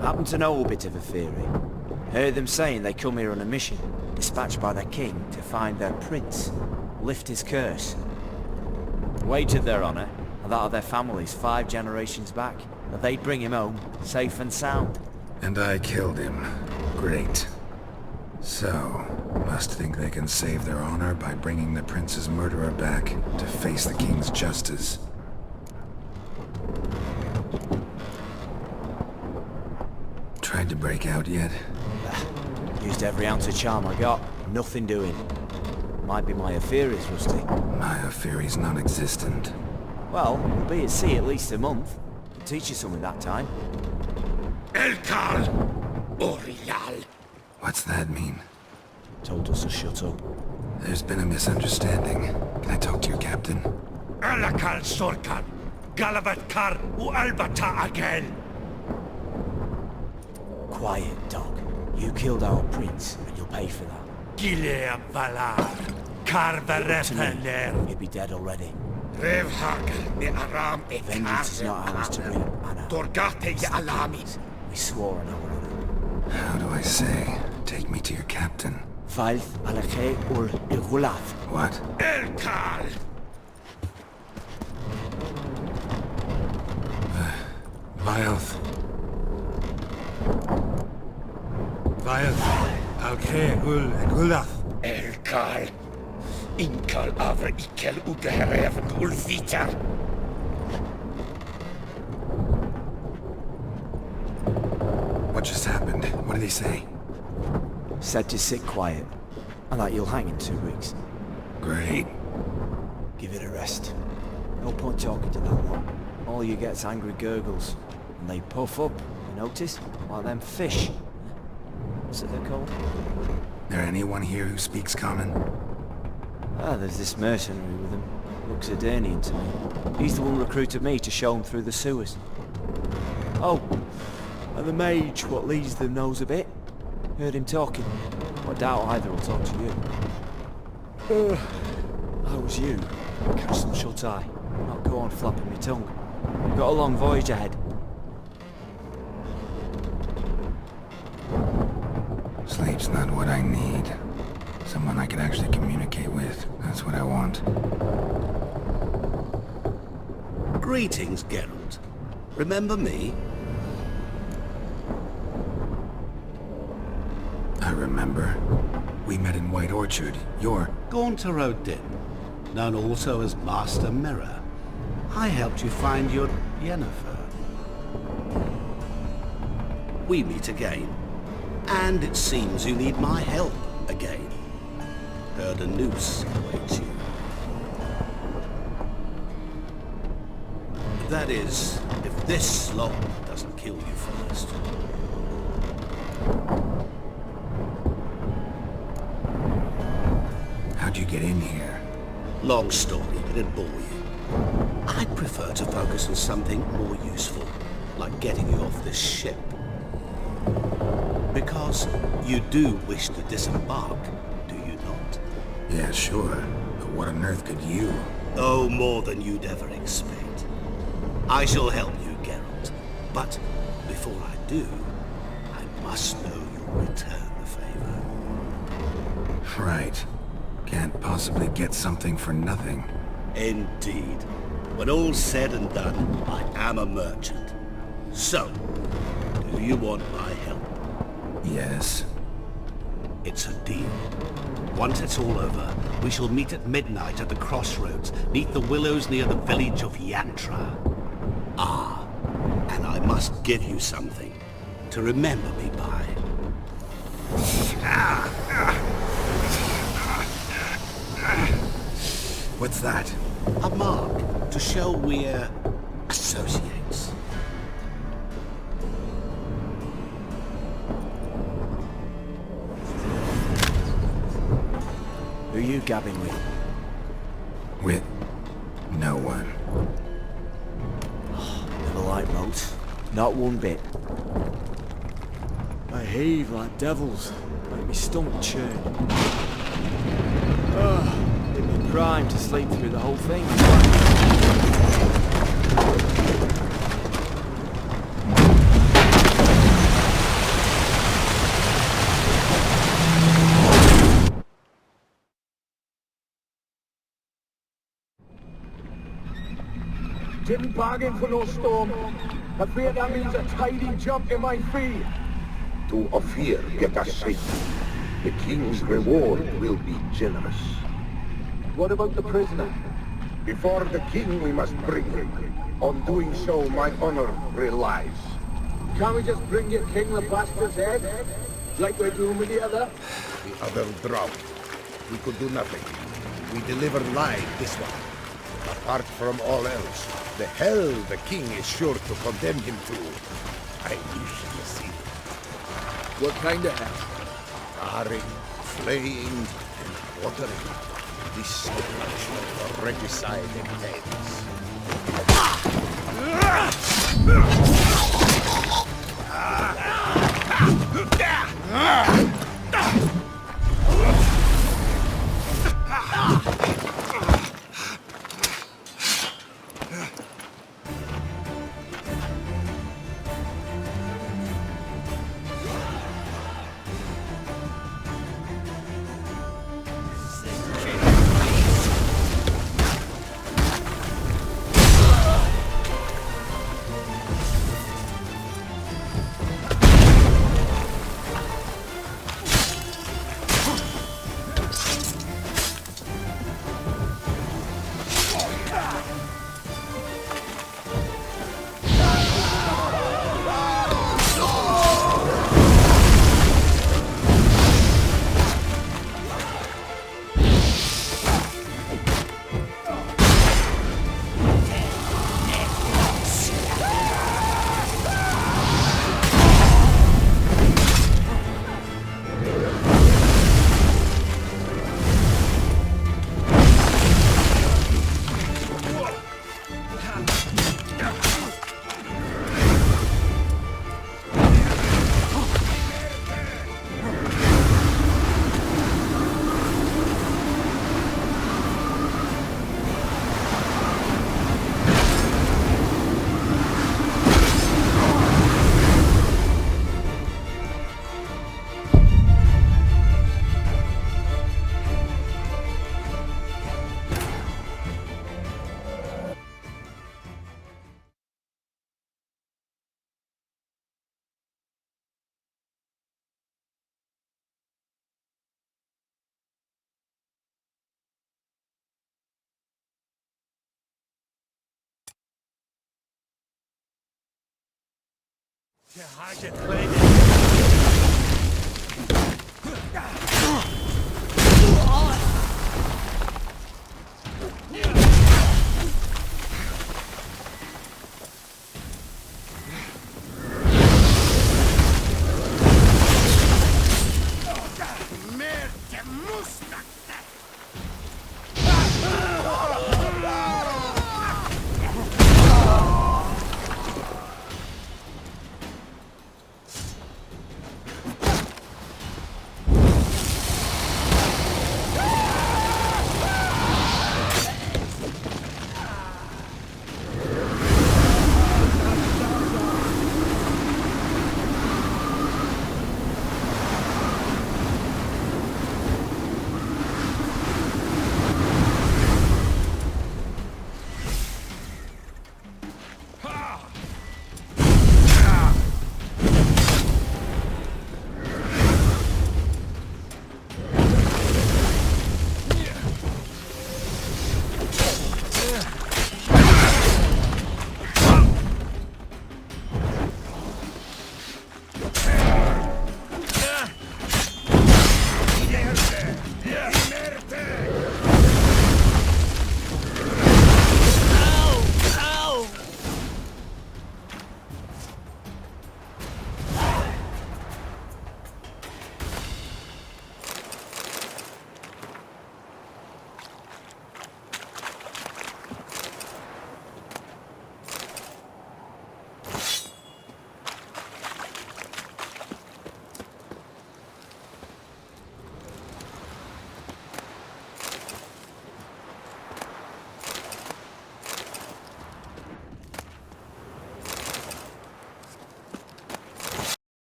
Happen to know a bit of a theory. Heard them saying they come here on a mission, dispatched by their king to find their prince, lift his curse. Wagered their honor, and that of their families 5 generations back, that they'd bring him home, safe and sound. And I killed him. Great. So, must think they can save their honor by bringing the prince's murderer back to face the king's justice. Tried to break out yet? Used every ounce of charm I got. Nothing doing. Might be my Aphiri's rusty. My Aphiri's non-existent. Well, we'll be at sea at least a month. I'll teach you something that time. Elkal! Orial! What's that mean? Told us to shut up. There's been a misunderstanding. Can I talk to your captain? Alakal Sorkan! Galavatkar u Albata again! Quiet, dog. You killed our prince, and you'll pay for that. Gileam Valar! Karvarethaner! You'd be dead already. Revhag ne Aram e Vengeance is not ours to reap, Anna. Dorgate ya Alamis! We swore an hour. How do I say? Take me to your captain. Valth Alakhe ul Igulaf. What? Elkal! Vilth. Vilth Alakhe ul Igulaf. Elkal! Inkal Avra Ikel Ugeherev ul Vitar! What just happened? What did he say? Said to sit quiet, and that you'll hang in 2 weeks. Great. Give it a rest. No point talking to that one. All you get's angry gurgles, and they puff up, you notice? Like them fish. What's it they're called? There anyone here who speaks common? Ah, there's this mercenary with him. Looks Adernian to me. He's the one who recruited me to show him through the sewers. Oh, and the mage what leads them knows a bit. Heard him talking. I doubt either will talk to you. How was you? Catch some shut-eye. Not go on flapping my tongue. Got a long voyage ahead. Sleep's not what I need. Someone I can actually communicate with. That's what I want. Greetings, Geralt. Remember me? I remember. We met in White Orchard. You're... Gaunter O'Din, known also as Master Mirror. I helped you find your Yennefer. We meet again. And it seems you need my help again. Heard a noose awaits you. That is, if this slog doesn't kill you first. How'd you get in here? Long story, but it'll bore you. I'd prefer to focus on something more useful, like getting you off this ship. Because you do wish to disembark, do you not? Yeah, sure. But what on earth could you? Oh, more than you'd ever expect. I shall help you, Geralt. But before I do, I must know you'll return the favor. Right. Can't possibly get something for nothing. Indeed. When all's said and done, I am a merchant. So, do you want my help? Yes. It's a deal. Once it's all over, we shall meet at midnight at the crossroads, neath the willows near the village of Yantra. Ah, and I must give you something to remember me by. What's that? A mark to show we're associates. Who are you gabbing with? With no one. Never liked moats. Not one bit. I heave like devils. Make me stomach churn. It'd be prime to sleep through the whole thing. Didn't bargain for no storm. I fear that means a tidy jump in my fee. To Ophir, get us safe. The king's reward will be generous. What about the prisoner? Before the king we must bring him. On doing so, my honor relies. Can't we just bring your king the bastard's head? Like we're doing with the other? The other drowned. We could do nothing. We deliver live this one. Apart from all else, the hell the king is sure to condemn him to. I usually see. What kind of hell? Tarring, flaying, and quartering. This is the punishment for regicide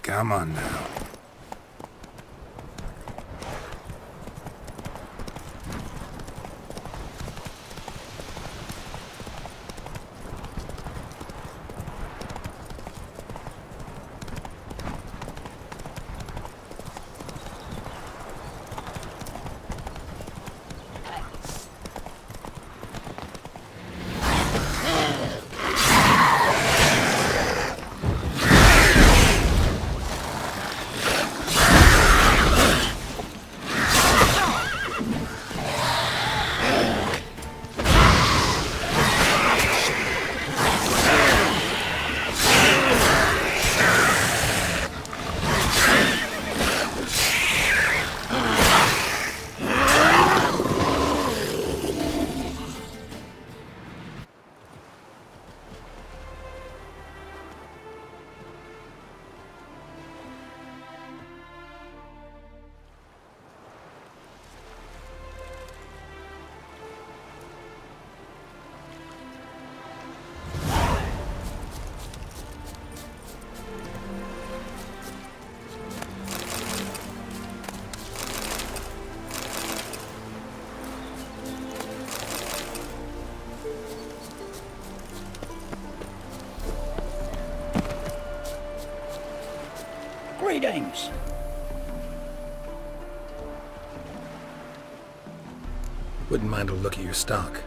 Come on now. Greetings. Wouldn't mind a look at your stock.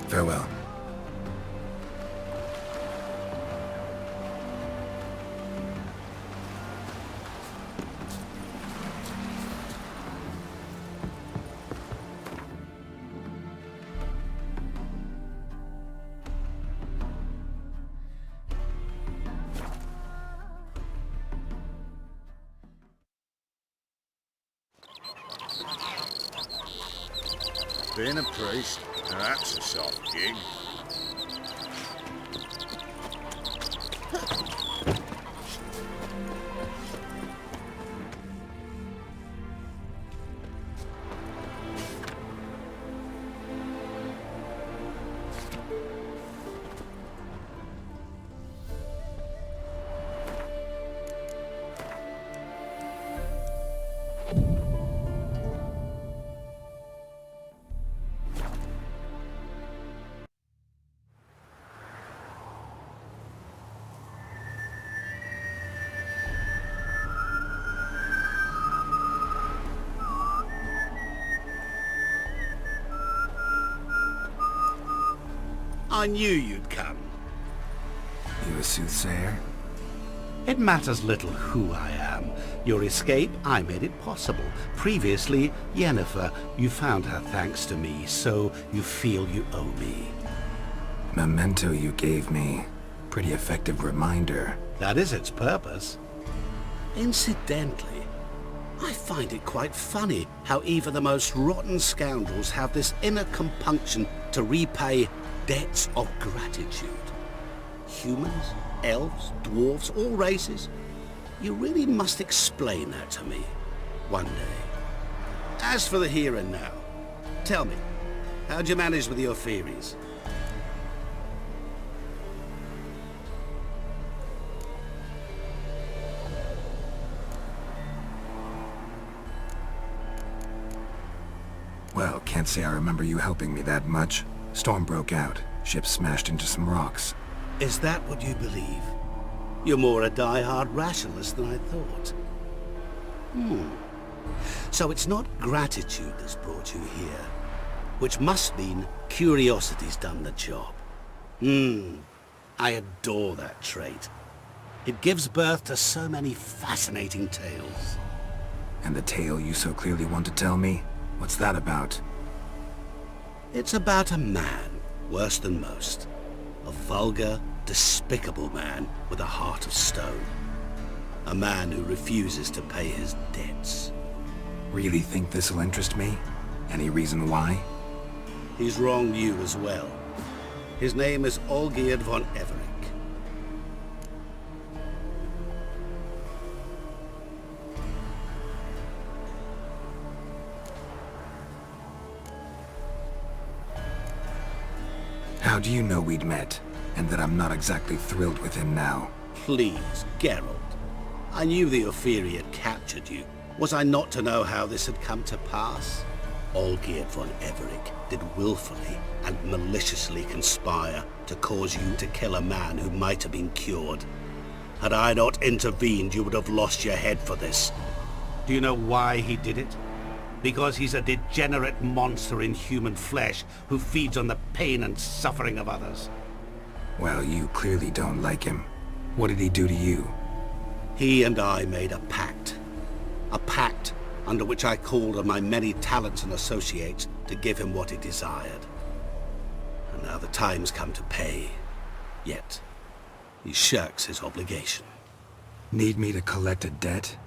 Farewell. Being a priest, now that's a soft gig. I knew you'd come. You a soothsayer? It matters little who I am. Your escape, I made it possible. Previously, Yennefer, you found her thanks to me, so you feel you owe me. Memento you gave me. Pretty effective reminder. That is its purpose. Incidentally, I find it quite funny how even the most rotten scoundrels have this inner compunction to repay debts of gratitude. Humans, elves, dwarves, all races. You really must explain that to me one day. As for the here and now, tell me, how'd you manage with your theories? Well, can't say I remember you helping me that much. Storm broke out. Ship smashed into some rocks. Is that what you believe? You're more a die-hard rationalist than I thought. So it's not gratitude that's brought you here, which must mean curiosity's done the job. I adore that trait. It gives birth to so many fascinating tales. And the tale you so clearly want to tell me? What's that about? It's about a man, worse than most. A vulgar, despicable man with a heart of stone. A man who refuses to pay his debts. Really think this'll interest me? Any reason why? He's wronged you as well. His name is Olgierd von Everec. How do you know we'd met, and that I'm not exactly thrilled with him now? Please, Geralt. I knew the Ophiri had captured you. Was I not to know how this had come to pass? Olgierd von Everec did willfully and maliciously conspire to cause you to kill a man who might have been cured. Had I not intervened, you would have lost your head for this. Do you know why he did it? Because he's a degenerate monster in human flesh who feeds on the pain and suffering of others. Well, you clearly don't like him. What did he do to you? He and I made a pact. A pact under which I called on my many talents and associates to give him what he desired. And now the time's come to pay. Yet, he shirks his obligation. Need me to collect a debt?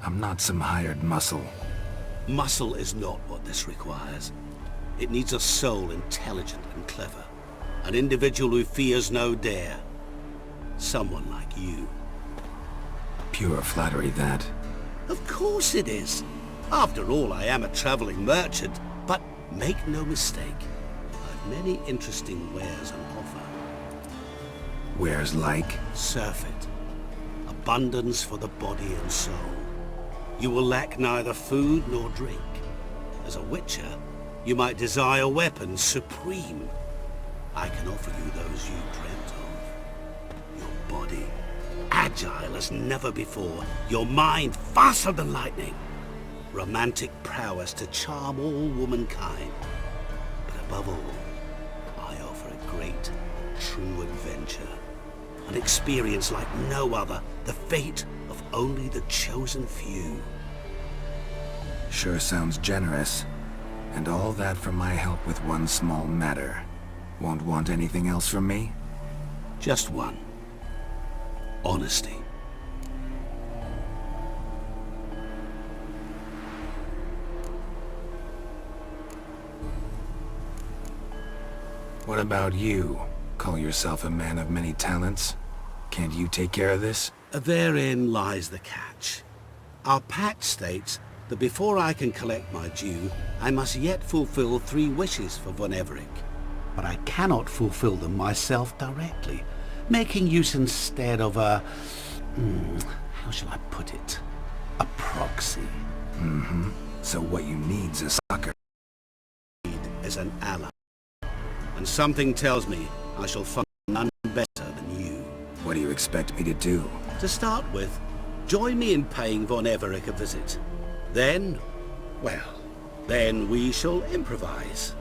I'm not some hired muscle. Muscle is not what this requires. It needs a soul intelligent and clever. An individual who fears no dare. Someone like you. Pure flattery, that. Of course it is. After all, I am a traveling merchant. But make no mistake, I've many interesting wares on offer. Wares like? Surfeit. Abundance for the body and soul. You will lack neither food nor drink. As a witcher, you might desire weapons supreme. I can offer you those you dreamt of. Your body, agile as never before. Your mind, faster than lightning. Romantic prowess to charm all womankind. But above all, I offer a great, true adventure. An experience like no other. The fate of only the chosen few. Sure sounds generous. And all that for my help with one small matter. Won't want anything else from me? Just one. Honesty. What about you? Call yourself a man of many talents? Can't you take care of this? Therein lies the catch. Our pact states that before I can collect my due, I must yet fulfill 3 wishes for von Everec. But I cannot fulfill them myself directly, making use instead of a... how shall I put it? A proxy. So what you need's a sucker. Is an ally. And something tells me I shall find none better than you. What do you expect me to do? To start with, join me in paying von Everec a visit. Then, well, then we shall improvise.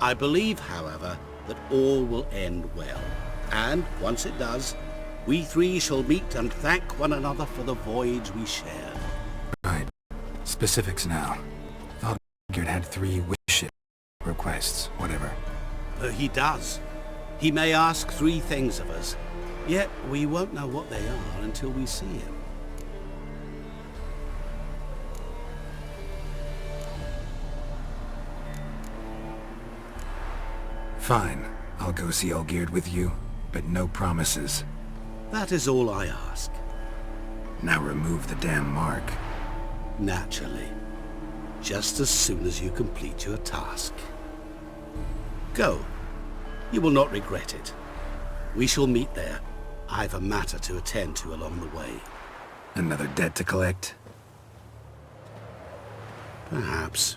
I believe, however, that all will end well. And once it does, we 3 shall meet and thank one another for the voyage we shared. Right. Specifics now. Thought Olgierd had 3 wishes, requests, whatever. He does. He may ask 3 things of us, yet we won't know what they are until we see him. Fine. I'll go see Olgierd with you, but no promises. That is all I ask. Now remove the damn mark. Naturally. Just as soon as you complete your task. Go. You will not regret it. We shall meet there. I've a matter to attend to along the way. Another debt to collect? Perhaps.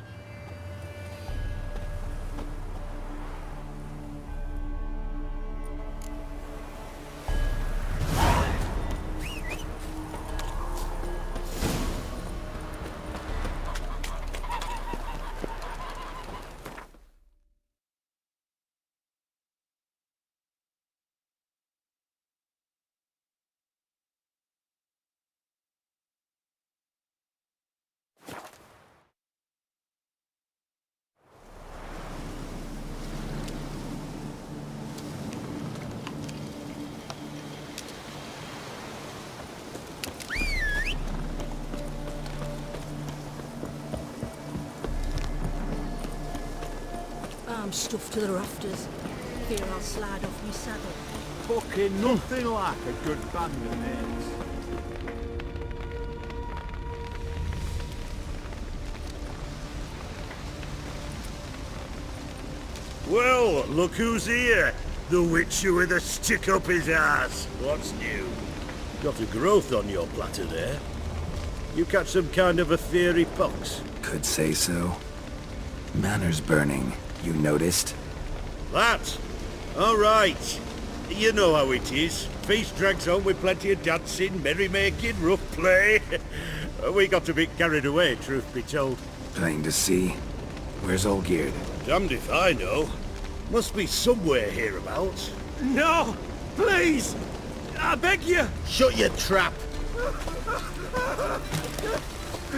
I'm stuffed to the rafters. Fear I'll slide off my saddle. Fucking nothing like a good band of mates. Well, look who's here. The Witcher with a stick up his ass. What's new? Got a growth on your platter there. You catch some kind of a theory pox? Could say so. Manor's burning. You noticed? That? All right. You know how it is. Feast drags on with plenty of dancing, merrymaking, rough play. We got a bit carried away, truth be told. Plain to see. Where's Olgierd? Damned if I know. Must be somewhere hereabouts. No! Please! I beg you! Shut your trap!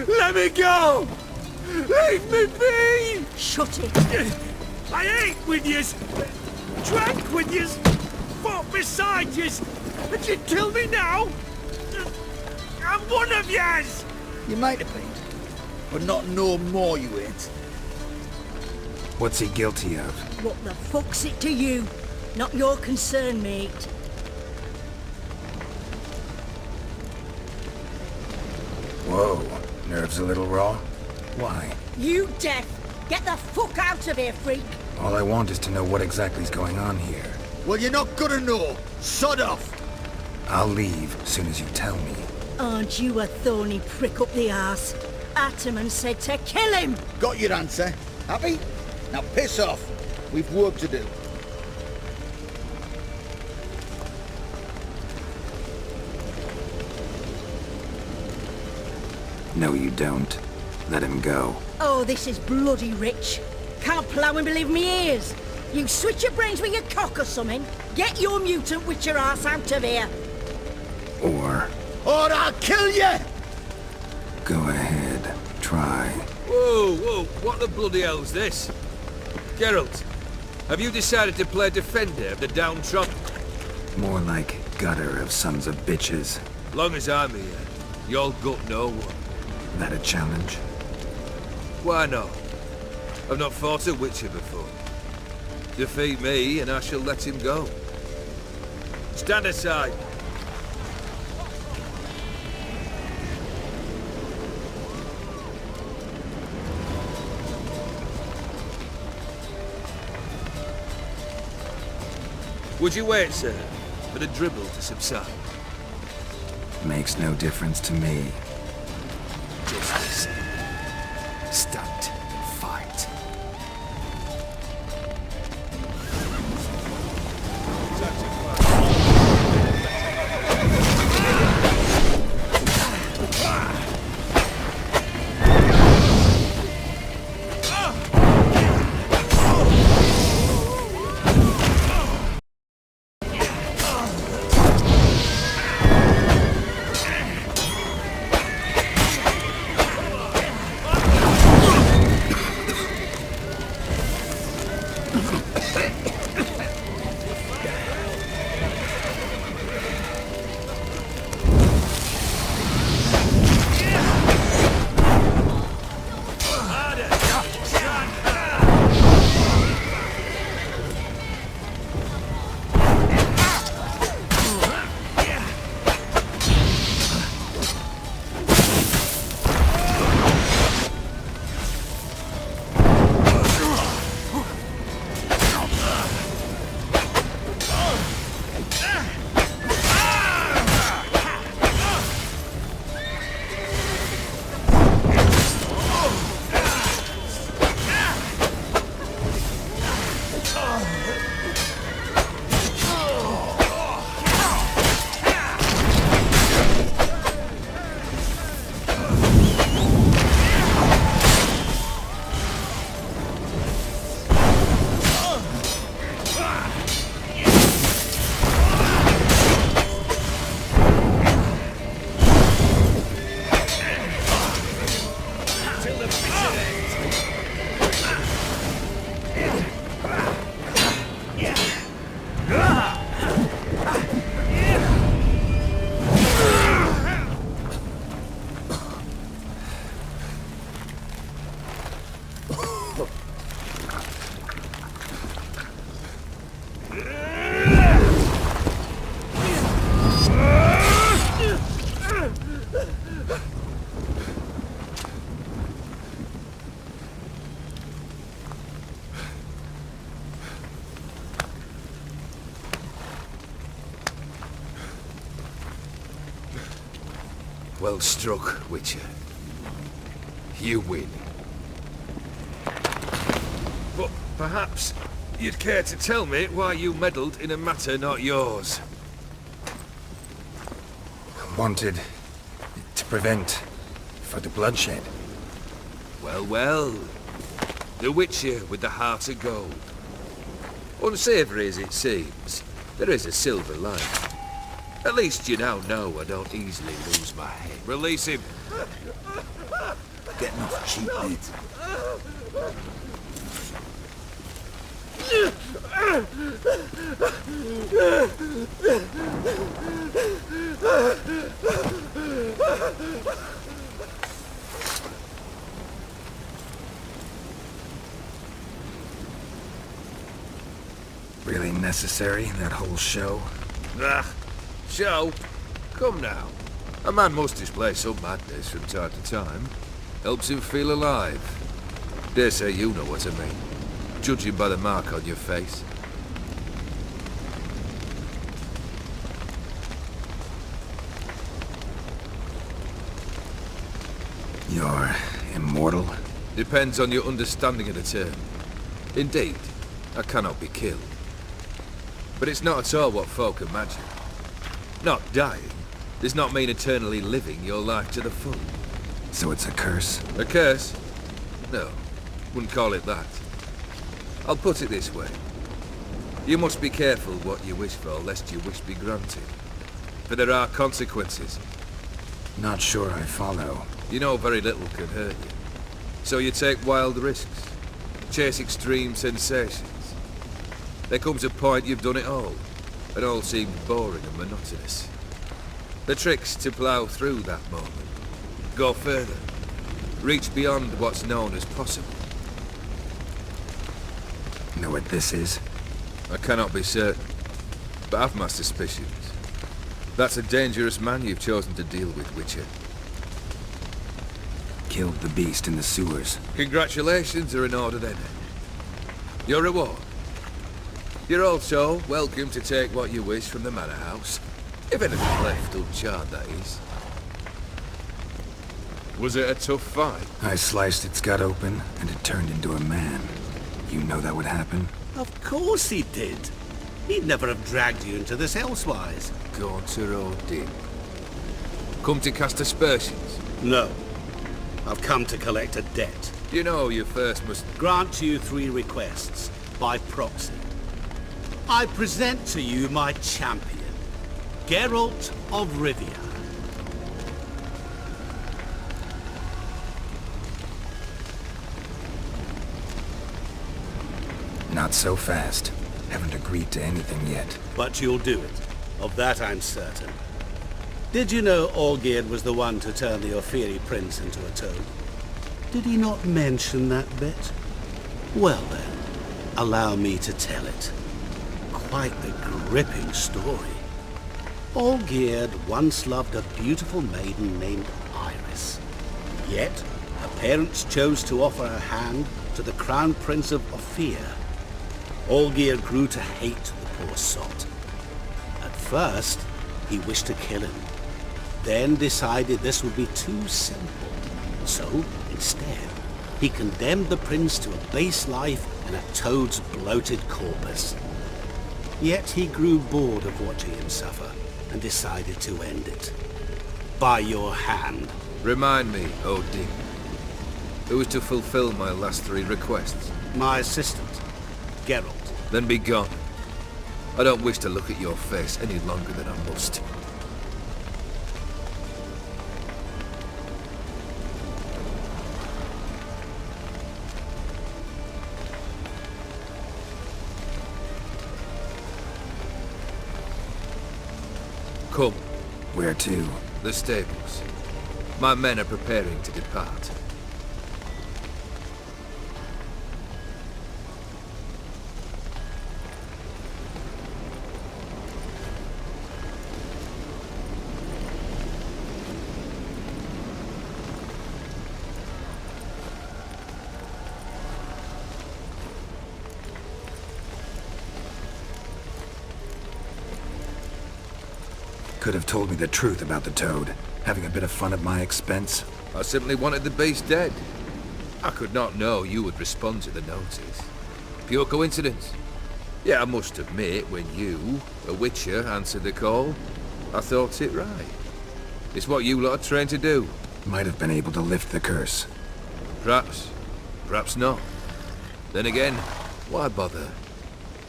Let me go! Leave me be! Shut it! I ate with yous! Drank with yous! Fought beside yous! And you kill me now? I'm one of yous! You might have been, but not no more you ain't. What's he guilty of? What the fuck's it to you? Not your concern, mate. Whoa, nerves a little raw? Why? You deaf! Get the fuck out of here, freak! All I want is to know what exactly's going on here. Well, you're not gonna know. Sod off! I'll leave as soon as you tell me. Aren't you a thorny prick up the arse? Ataman said to kill him! Got your answer. Happy? Now piss off. We've work to do. No, you don't. Let him go. Oh, this is bloody rich. Can't plough and believe me ears. You switch your brains with your cock or something. Get your mutant witcher ass out of here. Or I'll kill you! go ahead. Try. Whoa, whoa, what the bloody hell's this? Geralt, have you decided to play defender of the downtrodden? More like gutter of sons of bitches. Long as I'm here, you'll gut no one. That a challenge? Why not? I've not fought a Witcher before. Defeat me and I shall let him go. Stand aside. Would you wait, sir, for the dribble to subside? Makes no difference to me. Just listen. Stand and fight. Well struck, Witcher. You win. But perhaps you'd care to tell me why you meddled in a matter not yours. Wanted to prevent further bloodshed. Well, well. The Witcher with the heart of gold. Unsavoury as it seems, there is a silver lining. At least you now know I don't easily lose my head. Release him. Getting off cheap, mate. Really necessary, that whole show? Ah, show? Come now. A man must display some madness from time to time. Helps him feel alive. Dare say you know what I mean. Judging by the mark on your face. You're immortal? Depends on your understanding of the term. Indeed, I cannot be killed. But it's not at all what folk imagine. Not dying does not mean eternally living your life to the full. So it's a curse? A curse? No, wouldn't call it that. I'll put it this way. You must be careful what you wish for, lest your wish be granted. For there are consequences. Not sure I follow. You know very little can hurt you. So you take wild risks. Chase extreme sensations. There comes a point you've done it all, and all seems boring and monotonous. The trick's to plough through that moment. Go further. Reach beyond what's known as possible. Know what this is? I cannot be certain, but I've my suspicions. That's a dangerous man you've chosen to deal with, Witcher. Killed the beast in the sewers. Congratulations are in order then. Your reward. You're also welcome to take what you wish from the manor house. If anything left uncharred, that is. Was it a tough fight? I sliced its gut open, and it turned into a man. You know that would happen? Of course he did. He'd never have dragged you into this elsewise. Gaunter Odin. Come to cast aspersions? No. I've come to collect a debt. You know you first must... Grant you 3 requests, by proxy. I present to you my champion, Geralt of Rivia. Not so fast. Haven't agreed to anything yet. But you'll do it. Of that I'm certain. Did you know Olgierd was the one to turn the Ofiri prince into a toad? Did he not mention that bit? Well then, allow me to tell it. Quite the gripping story. Olgierd once loved a beautiful maiden named Iris. Yet, her parents chose to offer her hand to the Crown Prince of Ophir. Olgierd grew to hate the poor sot. At first, he wished to kill him, then decided this would be too simple. So, instead, he condemned the prince to a base life in a toad's bloated corpus. Yet he grew bored of watching him suffer and decided to end it. By your hand. Remind me, Odin. Who is to fulfill my last 3 requests? My assistant, Geralt. Then be gone. I don't wish to look at your face any longer than I must. Come. Where to? The stables. My men are preparing to depart. Could have told me the truth about the toad, having a bit of fun at my expense. I simply wanted the beast dead. I could not know you would respond to the notice. Pure coincidence. Yeah, I must admit, when you, a witcher, answered the call, I thought it right. It's what you lot are trained to do. Might have been able to lift the curse. Perhaps. Perhaps not. Then again, why bother?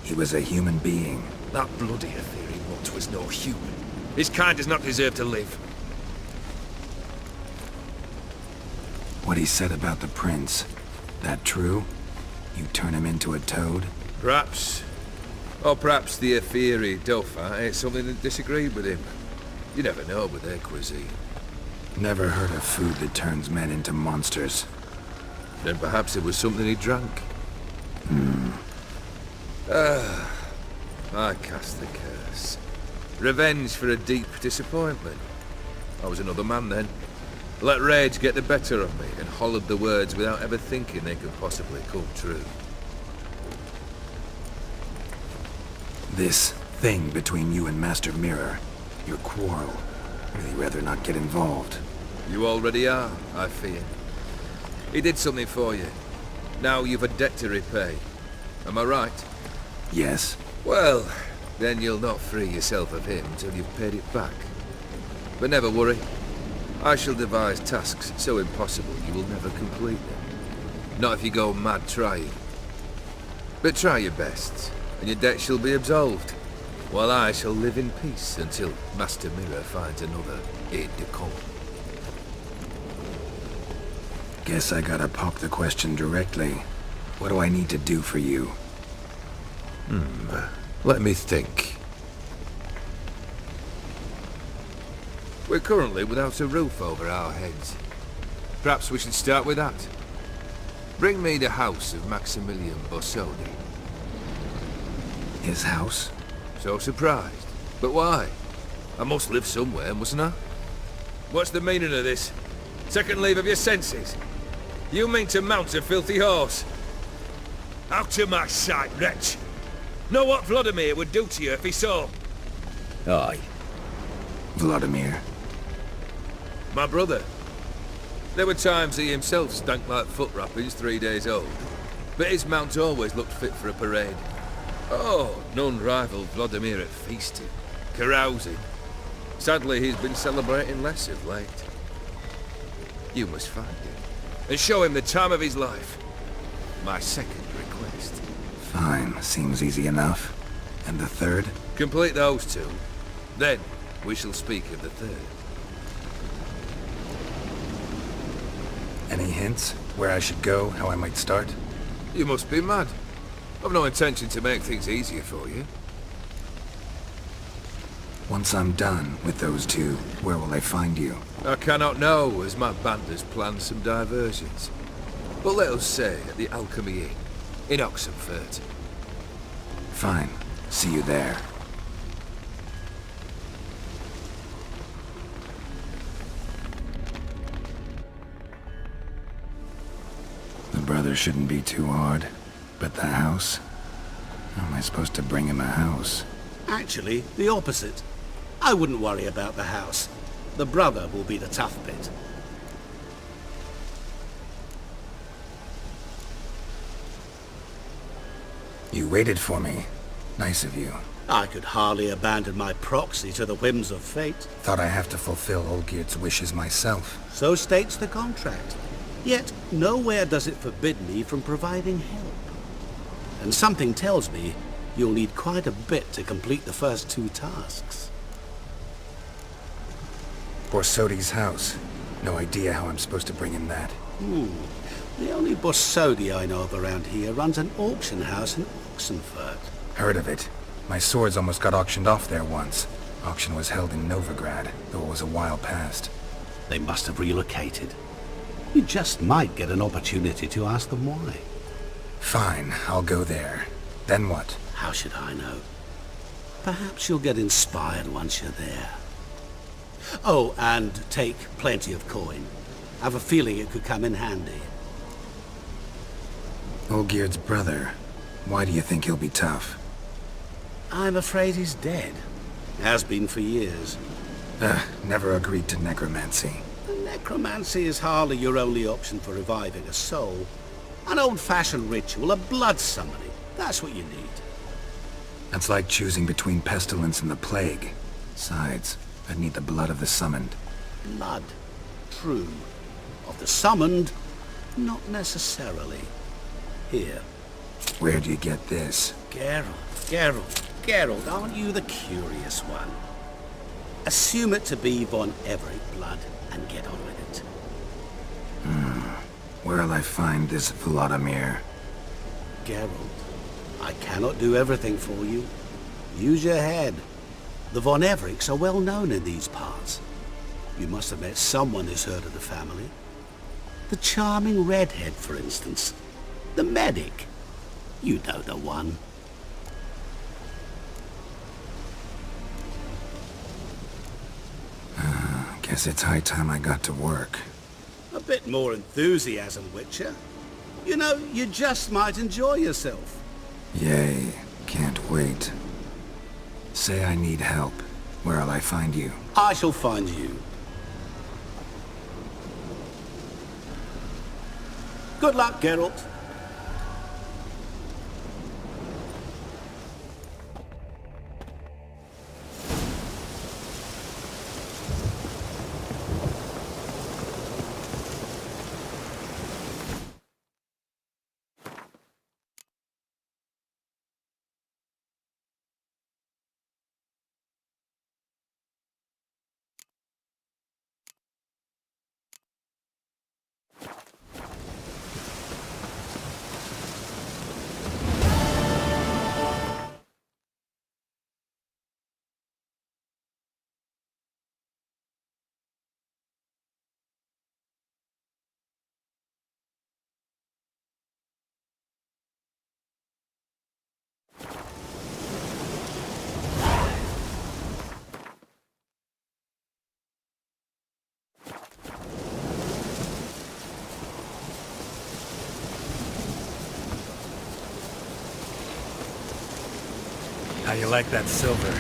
He was a human being. That bloody Aetheri mutt was no human. His kind does not deserve to live. What he said about the prince, that true? You turn him into a toad? Perhaps. Or perhaps the Aetheri Dauphin ate something that disagreed with him. You never know with their cuisine. Never heard of food that turns men into monsters. Then perhaps it was something he drank. I cast the curse. Revenge for a deep disappointment. I was another man then. Let rage get the better of me and hollered the words without ever thinking they could possibly come true. This thing between you and Master Mirror, your quarrel, really rather not get involved. You already are, I fear. He did something for you. Now you've a debt to repay. Am I right? Yes. Well, then you'll not free yourself of him till you've paid it back. But never worry. I shall devise tasks so impossible you will never complete them. Not if you go mad trying. But try your best, and your debt shall be absolved, while I shall live in peace until Master Mirror finds another aide-de-camp. Guess I gotta pop the question directly. What do I need to do for you? Let me think. We're currently without a roof over our heads. Perhaps we should start with that. Bring me the house of Maximilian Borsodi. His house? So surprised. But why? I must live somewhere, mustn't I? What's the meaning of this? Second leave of your senses? You mean to mount a filthy horse? Out of my sight, wretch! Know what Vladimir would do to you if he saw? Aye. Vladimir. My brother. There were times he himself stank like foot wrappings 3 days old, but his mount always looked fit for a parade. Oh, none rivaled Vladimir at feasting, carousing. Sadly, he's been celebrating less of late. You must find him, and show him the time of his life. My second request. Fine, seems easy enough. And the third? Complete those two. Then, we shall speak of the third. Any hints? Where I should go? How I might start? You must be mad. I've no intention to make things easier for you. Once I'm done with those two, where will I find you? I cannot know, as my band has planned some diversions. But let us say at the Alchemy Inn, in Oxenfurt. Fine. See you there. The brother shouldn't be too hard. But the house? How am I supposed to bring him a house? Actually, the opposite. I wouldn't worry about the house. The brother will be the tough bit. You waited for me. Nice of you. I could hardly abandon my proxy to the whims of fate. Thought I have to fulfill Olgierd's wishes myself. So states the contract. Yet, nowhere does it forbid me from providing help. And something tells me you'll need quite a bit to complete the first two tasks. Borsodi's house. No idea how I'm supposed to bring him that. The only Borsodi I know of around here runs an auction house in Oxenfurt. Heard of it. My swords almost got auctioned off there once. Auction was held in Novigrad, though it was a while past. They must have relocated. You just might get an opportunity to ask them why. Fine, I'll go there. Then what? How should I know? Perhaps you'll get inspired once you're there. Oh, and take plenty of coin. I have a feeling it could come in handy. Olgierd's brother. Why do you think he'll be tough? I'm afraid he's dead. Has been for years. Never agreed to necromancy. Necromancy is hardly your only option for reviving a soul. An old-fashioned ritual, a blood summoning. That's what you need. That's like choosing between pestilence and the plague. Besides, I'd need the blood of the summoned. Blood. True. Of the summoned, not necessarily. Here. Where do you get this? Geralt, aren't you the curious one? Assume it to be Von Everett blood and get on with it. Where'll I find this Vladimir? Geralt, I cannot do everything for you. Use your head. The Von Evericks are well known in these parts. You must have met someone who's heard of the family. The charming redhead, for instance. The medic. You know the one. Guess it's high time I got to work. A bit more enthusiasm, Witcher. You know, you just might enjoy yourself. Yay. Can't wait. Say I need help. Where'll I find you? I shall find you. Good luck, Geralt. How you like that silver?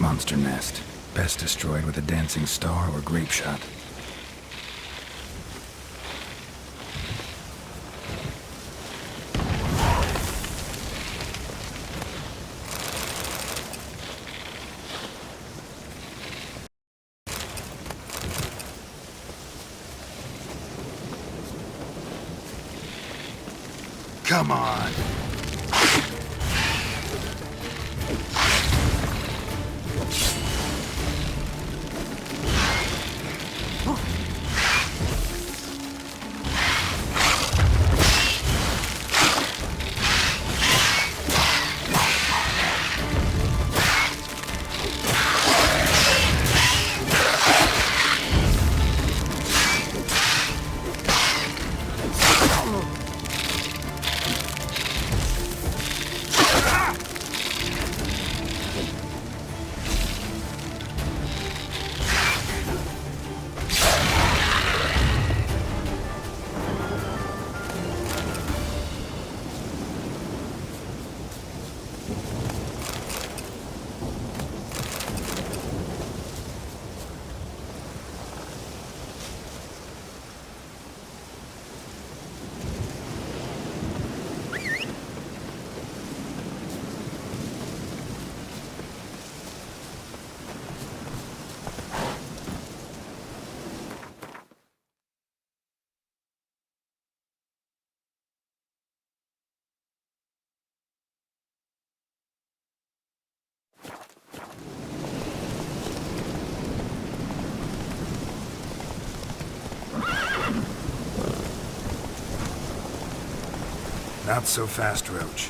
Monster nest. Best destroyed with a dancing star or grape shot. Come on. Not so fast, Roach.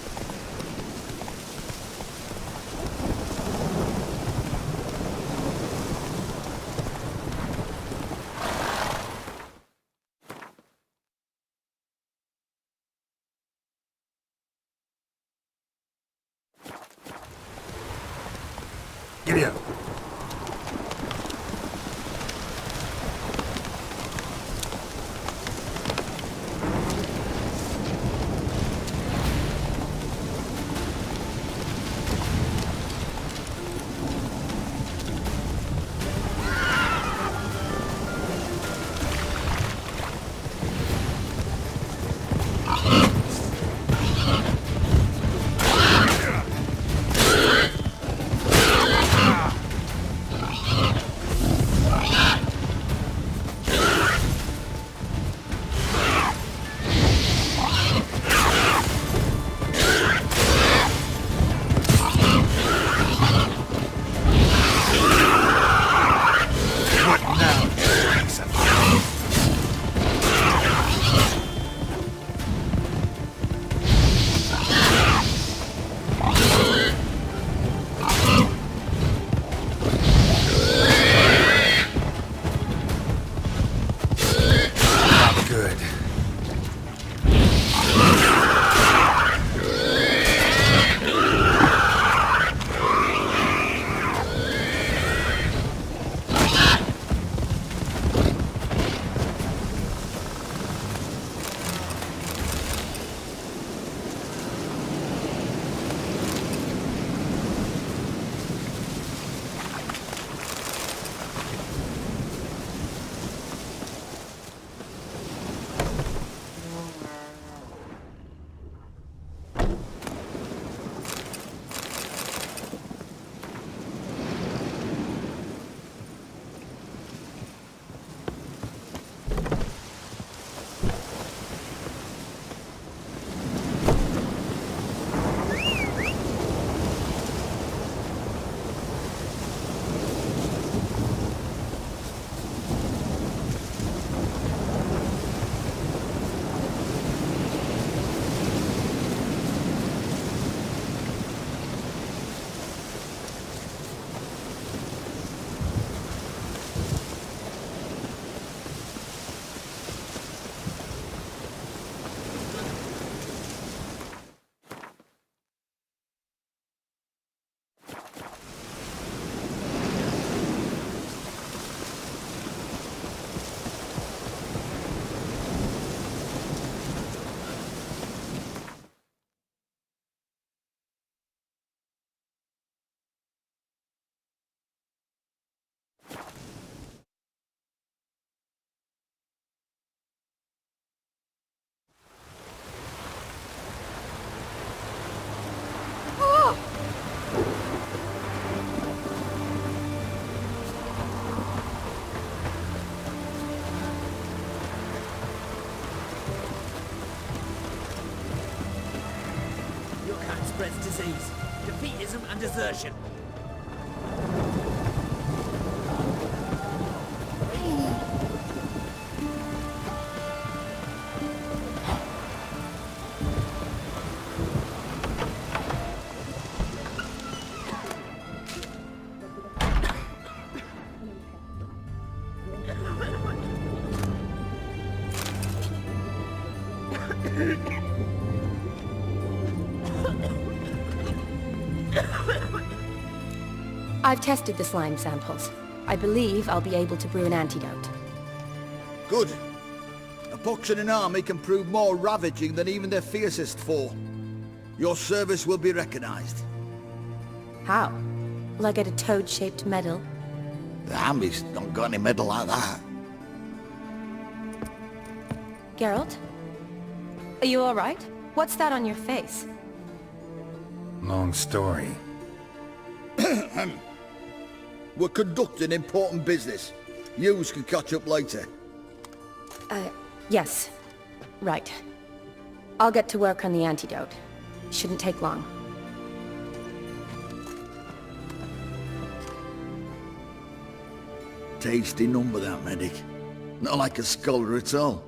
Giddy up. good. Your kind spreads disease, defeatism and desertion. I've tested the slime samples. I believe I'll be able to brew an antidote. Good. A pox in an army can prove more ravaging than even their fiercest foe. Your service will be recognized. How? Will I get a toad-shaped medal? The army's not got any medal like that. Geralt? Are you alright? What's that on your face? Long story. We're conducting important business. Yous can catch up later. Yes. Right. I'll get to work on the antidote. Shouldn't take long. Tasty number, that medic. Not like a scholar at all.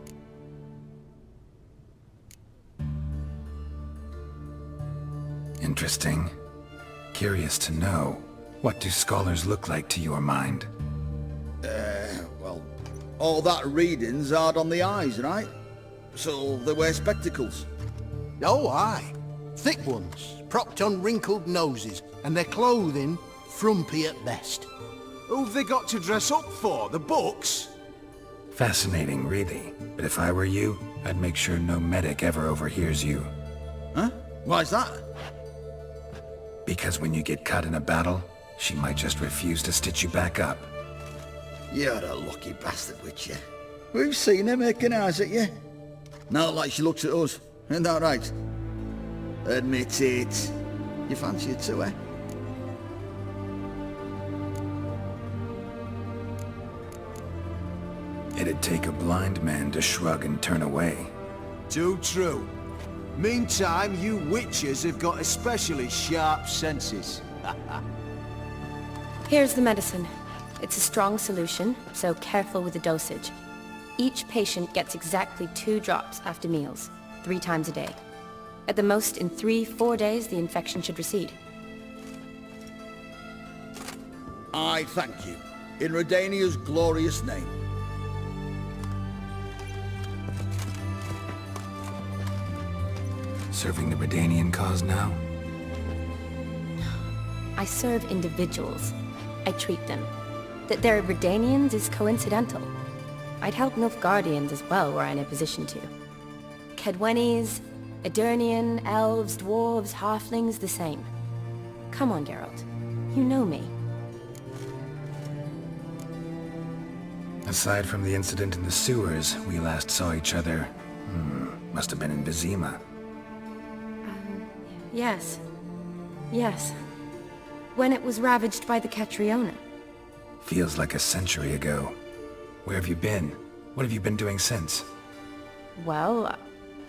Interesting. Curious to know, what do scholars look like to your mind? Well, all that reading's hard on the eyes, right? So they wear spectacles. Oh, aye. Thick ones, propped on wrinkled noses, and their clothing frumpy at best. Who've they got to dress up for? The books? Fascinating, really. But if I were you, I'd make sure no medic ever overhears you. Huh? Why's that? Because when you get caught in a battle, she might just refuse to stitch you back up. You're a lucky bastard, Witcher. We've seen her making eyes at you. Not like she looks at us. Isn't that right? Admit it. You fancy it to her? It'd take a blind man to shrug and turn away. Too true. Meantime, you witches have got especially sharp senses. Here's the medicine. It's a strong solution, so careful with the dosage. Each patient gets exactly 2 drops after meals, 3 times a day. At the most, in 3-4 days, the infection should recede. I thank you. In Redania's glorious name. Serving the Redanian cause now? I serve individuals. I treat them. That they're Redanians is coincidental. I'd help Nilfgaardians as well were I in a position to. Kaedwenis, Aedirnian, elves, dwarves, halflings, the same. Come on, Geralt. You know me. Aside from the incident in the sewers, we last saw each other... must have been in Vizima. Yes. Yes. When it was ravaged by the Catriona. Feels like a century ago. Where have you been? What have you been doing since? Well,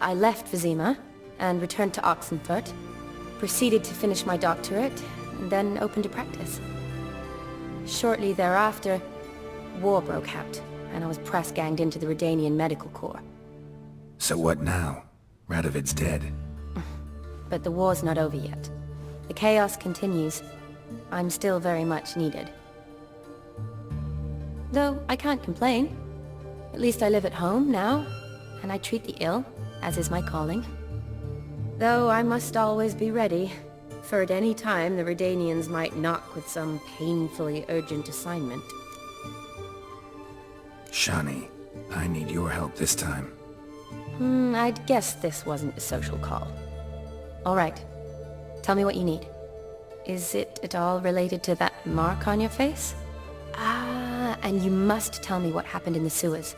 I left Vizima and returned to Oxenfurt, proceeded to finish my doctorate, and then opened a practice. Shortly thereafter, war broke out, and I was press-ganged into the Redanian Medical Corps. So what now? Radovid's dead. But the war's not over yet. The chaos continues. I'm still very much needed. Though I can't complain. At least I live at home now, and I treat the ill, as is my calling. Though I must always be ready, for at any time the Redanians might knock with some painfully urgent assignment. Shani, I need your help this time. I'd guessed this wasn't a social call. All right. Tell me what you need. Is it at all related to that mark on your face? Ah, and you must tell me what happened in the sewers.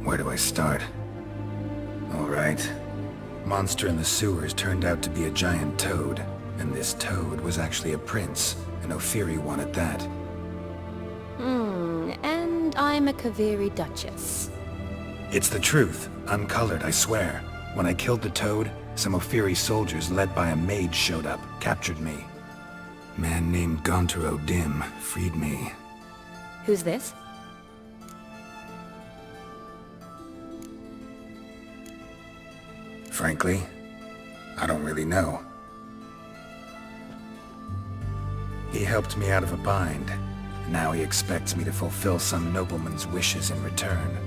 Where do I start? All right. Monster in the sewers turned out to be a giant toad, and this toad was actually a prince, an Ophiri one at that. And I'm a Kaviri Duchess. It's the truth, uncolored, I swear. When I killed the toad, some Ophiri soldiers led by a mage showed up, captured me. Man named Gontaro Dim freed me. Who's this? Frankly, I don't really know. He helped me out of a bind, and now he expects me to fulfill some nobleman's wishes in return.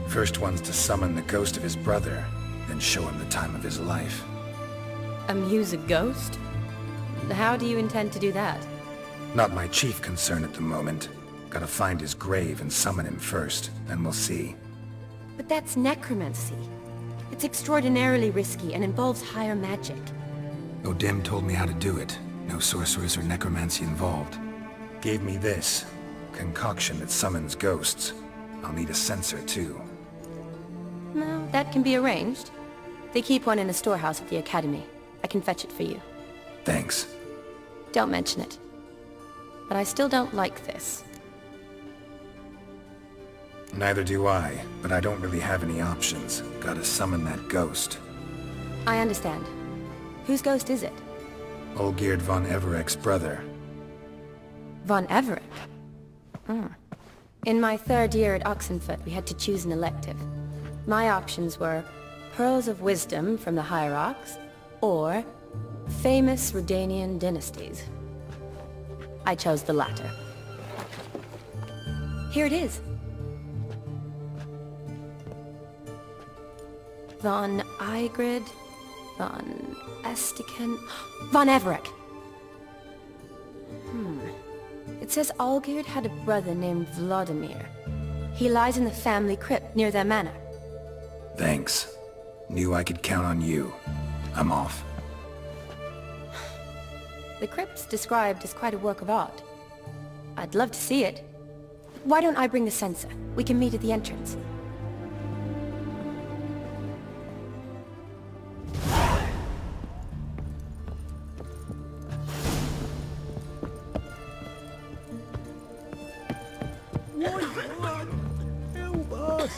First one's to summon the ghost of his brother, then show him the time of his life. Amuse a ghost? How do you intend to do that? Not my chief concern at the moment. Gotta find his grave and summon him first, then we'll see. But that's necromancy. It's extraordinarily risky and involves higher magic. Odim told me how to do it. No sorcerers or necromancy involved. Gave me this. Concoction that summons ghosts. I'll need a censer too. No, that can be arranged. They keep one in a storehouse at the academy. I can fetch it for you. Thanks. Don't mention it. But I still don't like this. Neither do I, but I don't really have any options. Gotta summon that ghost. I understand. Whose ghost is it? Olgierd von Everek's brother. Von Everek? In my third year at Oxenfurt, we had to choose an elective. My options were Pearls of Wisdom from the Hierarchs, or Famous Redanian Dynasties. I chose the latter. Here it is. Von Igrid, Von Estiken, Von Everek! It says Olgierd had a brother named Vladimir. He lies in the family crypt near their manor. Thanks. Knew I could count on you. I'm off. The crypt's described as quite a work of art. I'd love to see it. Why don't I bring the censer? We can meet at the entrance. Help us!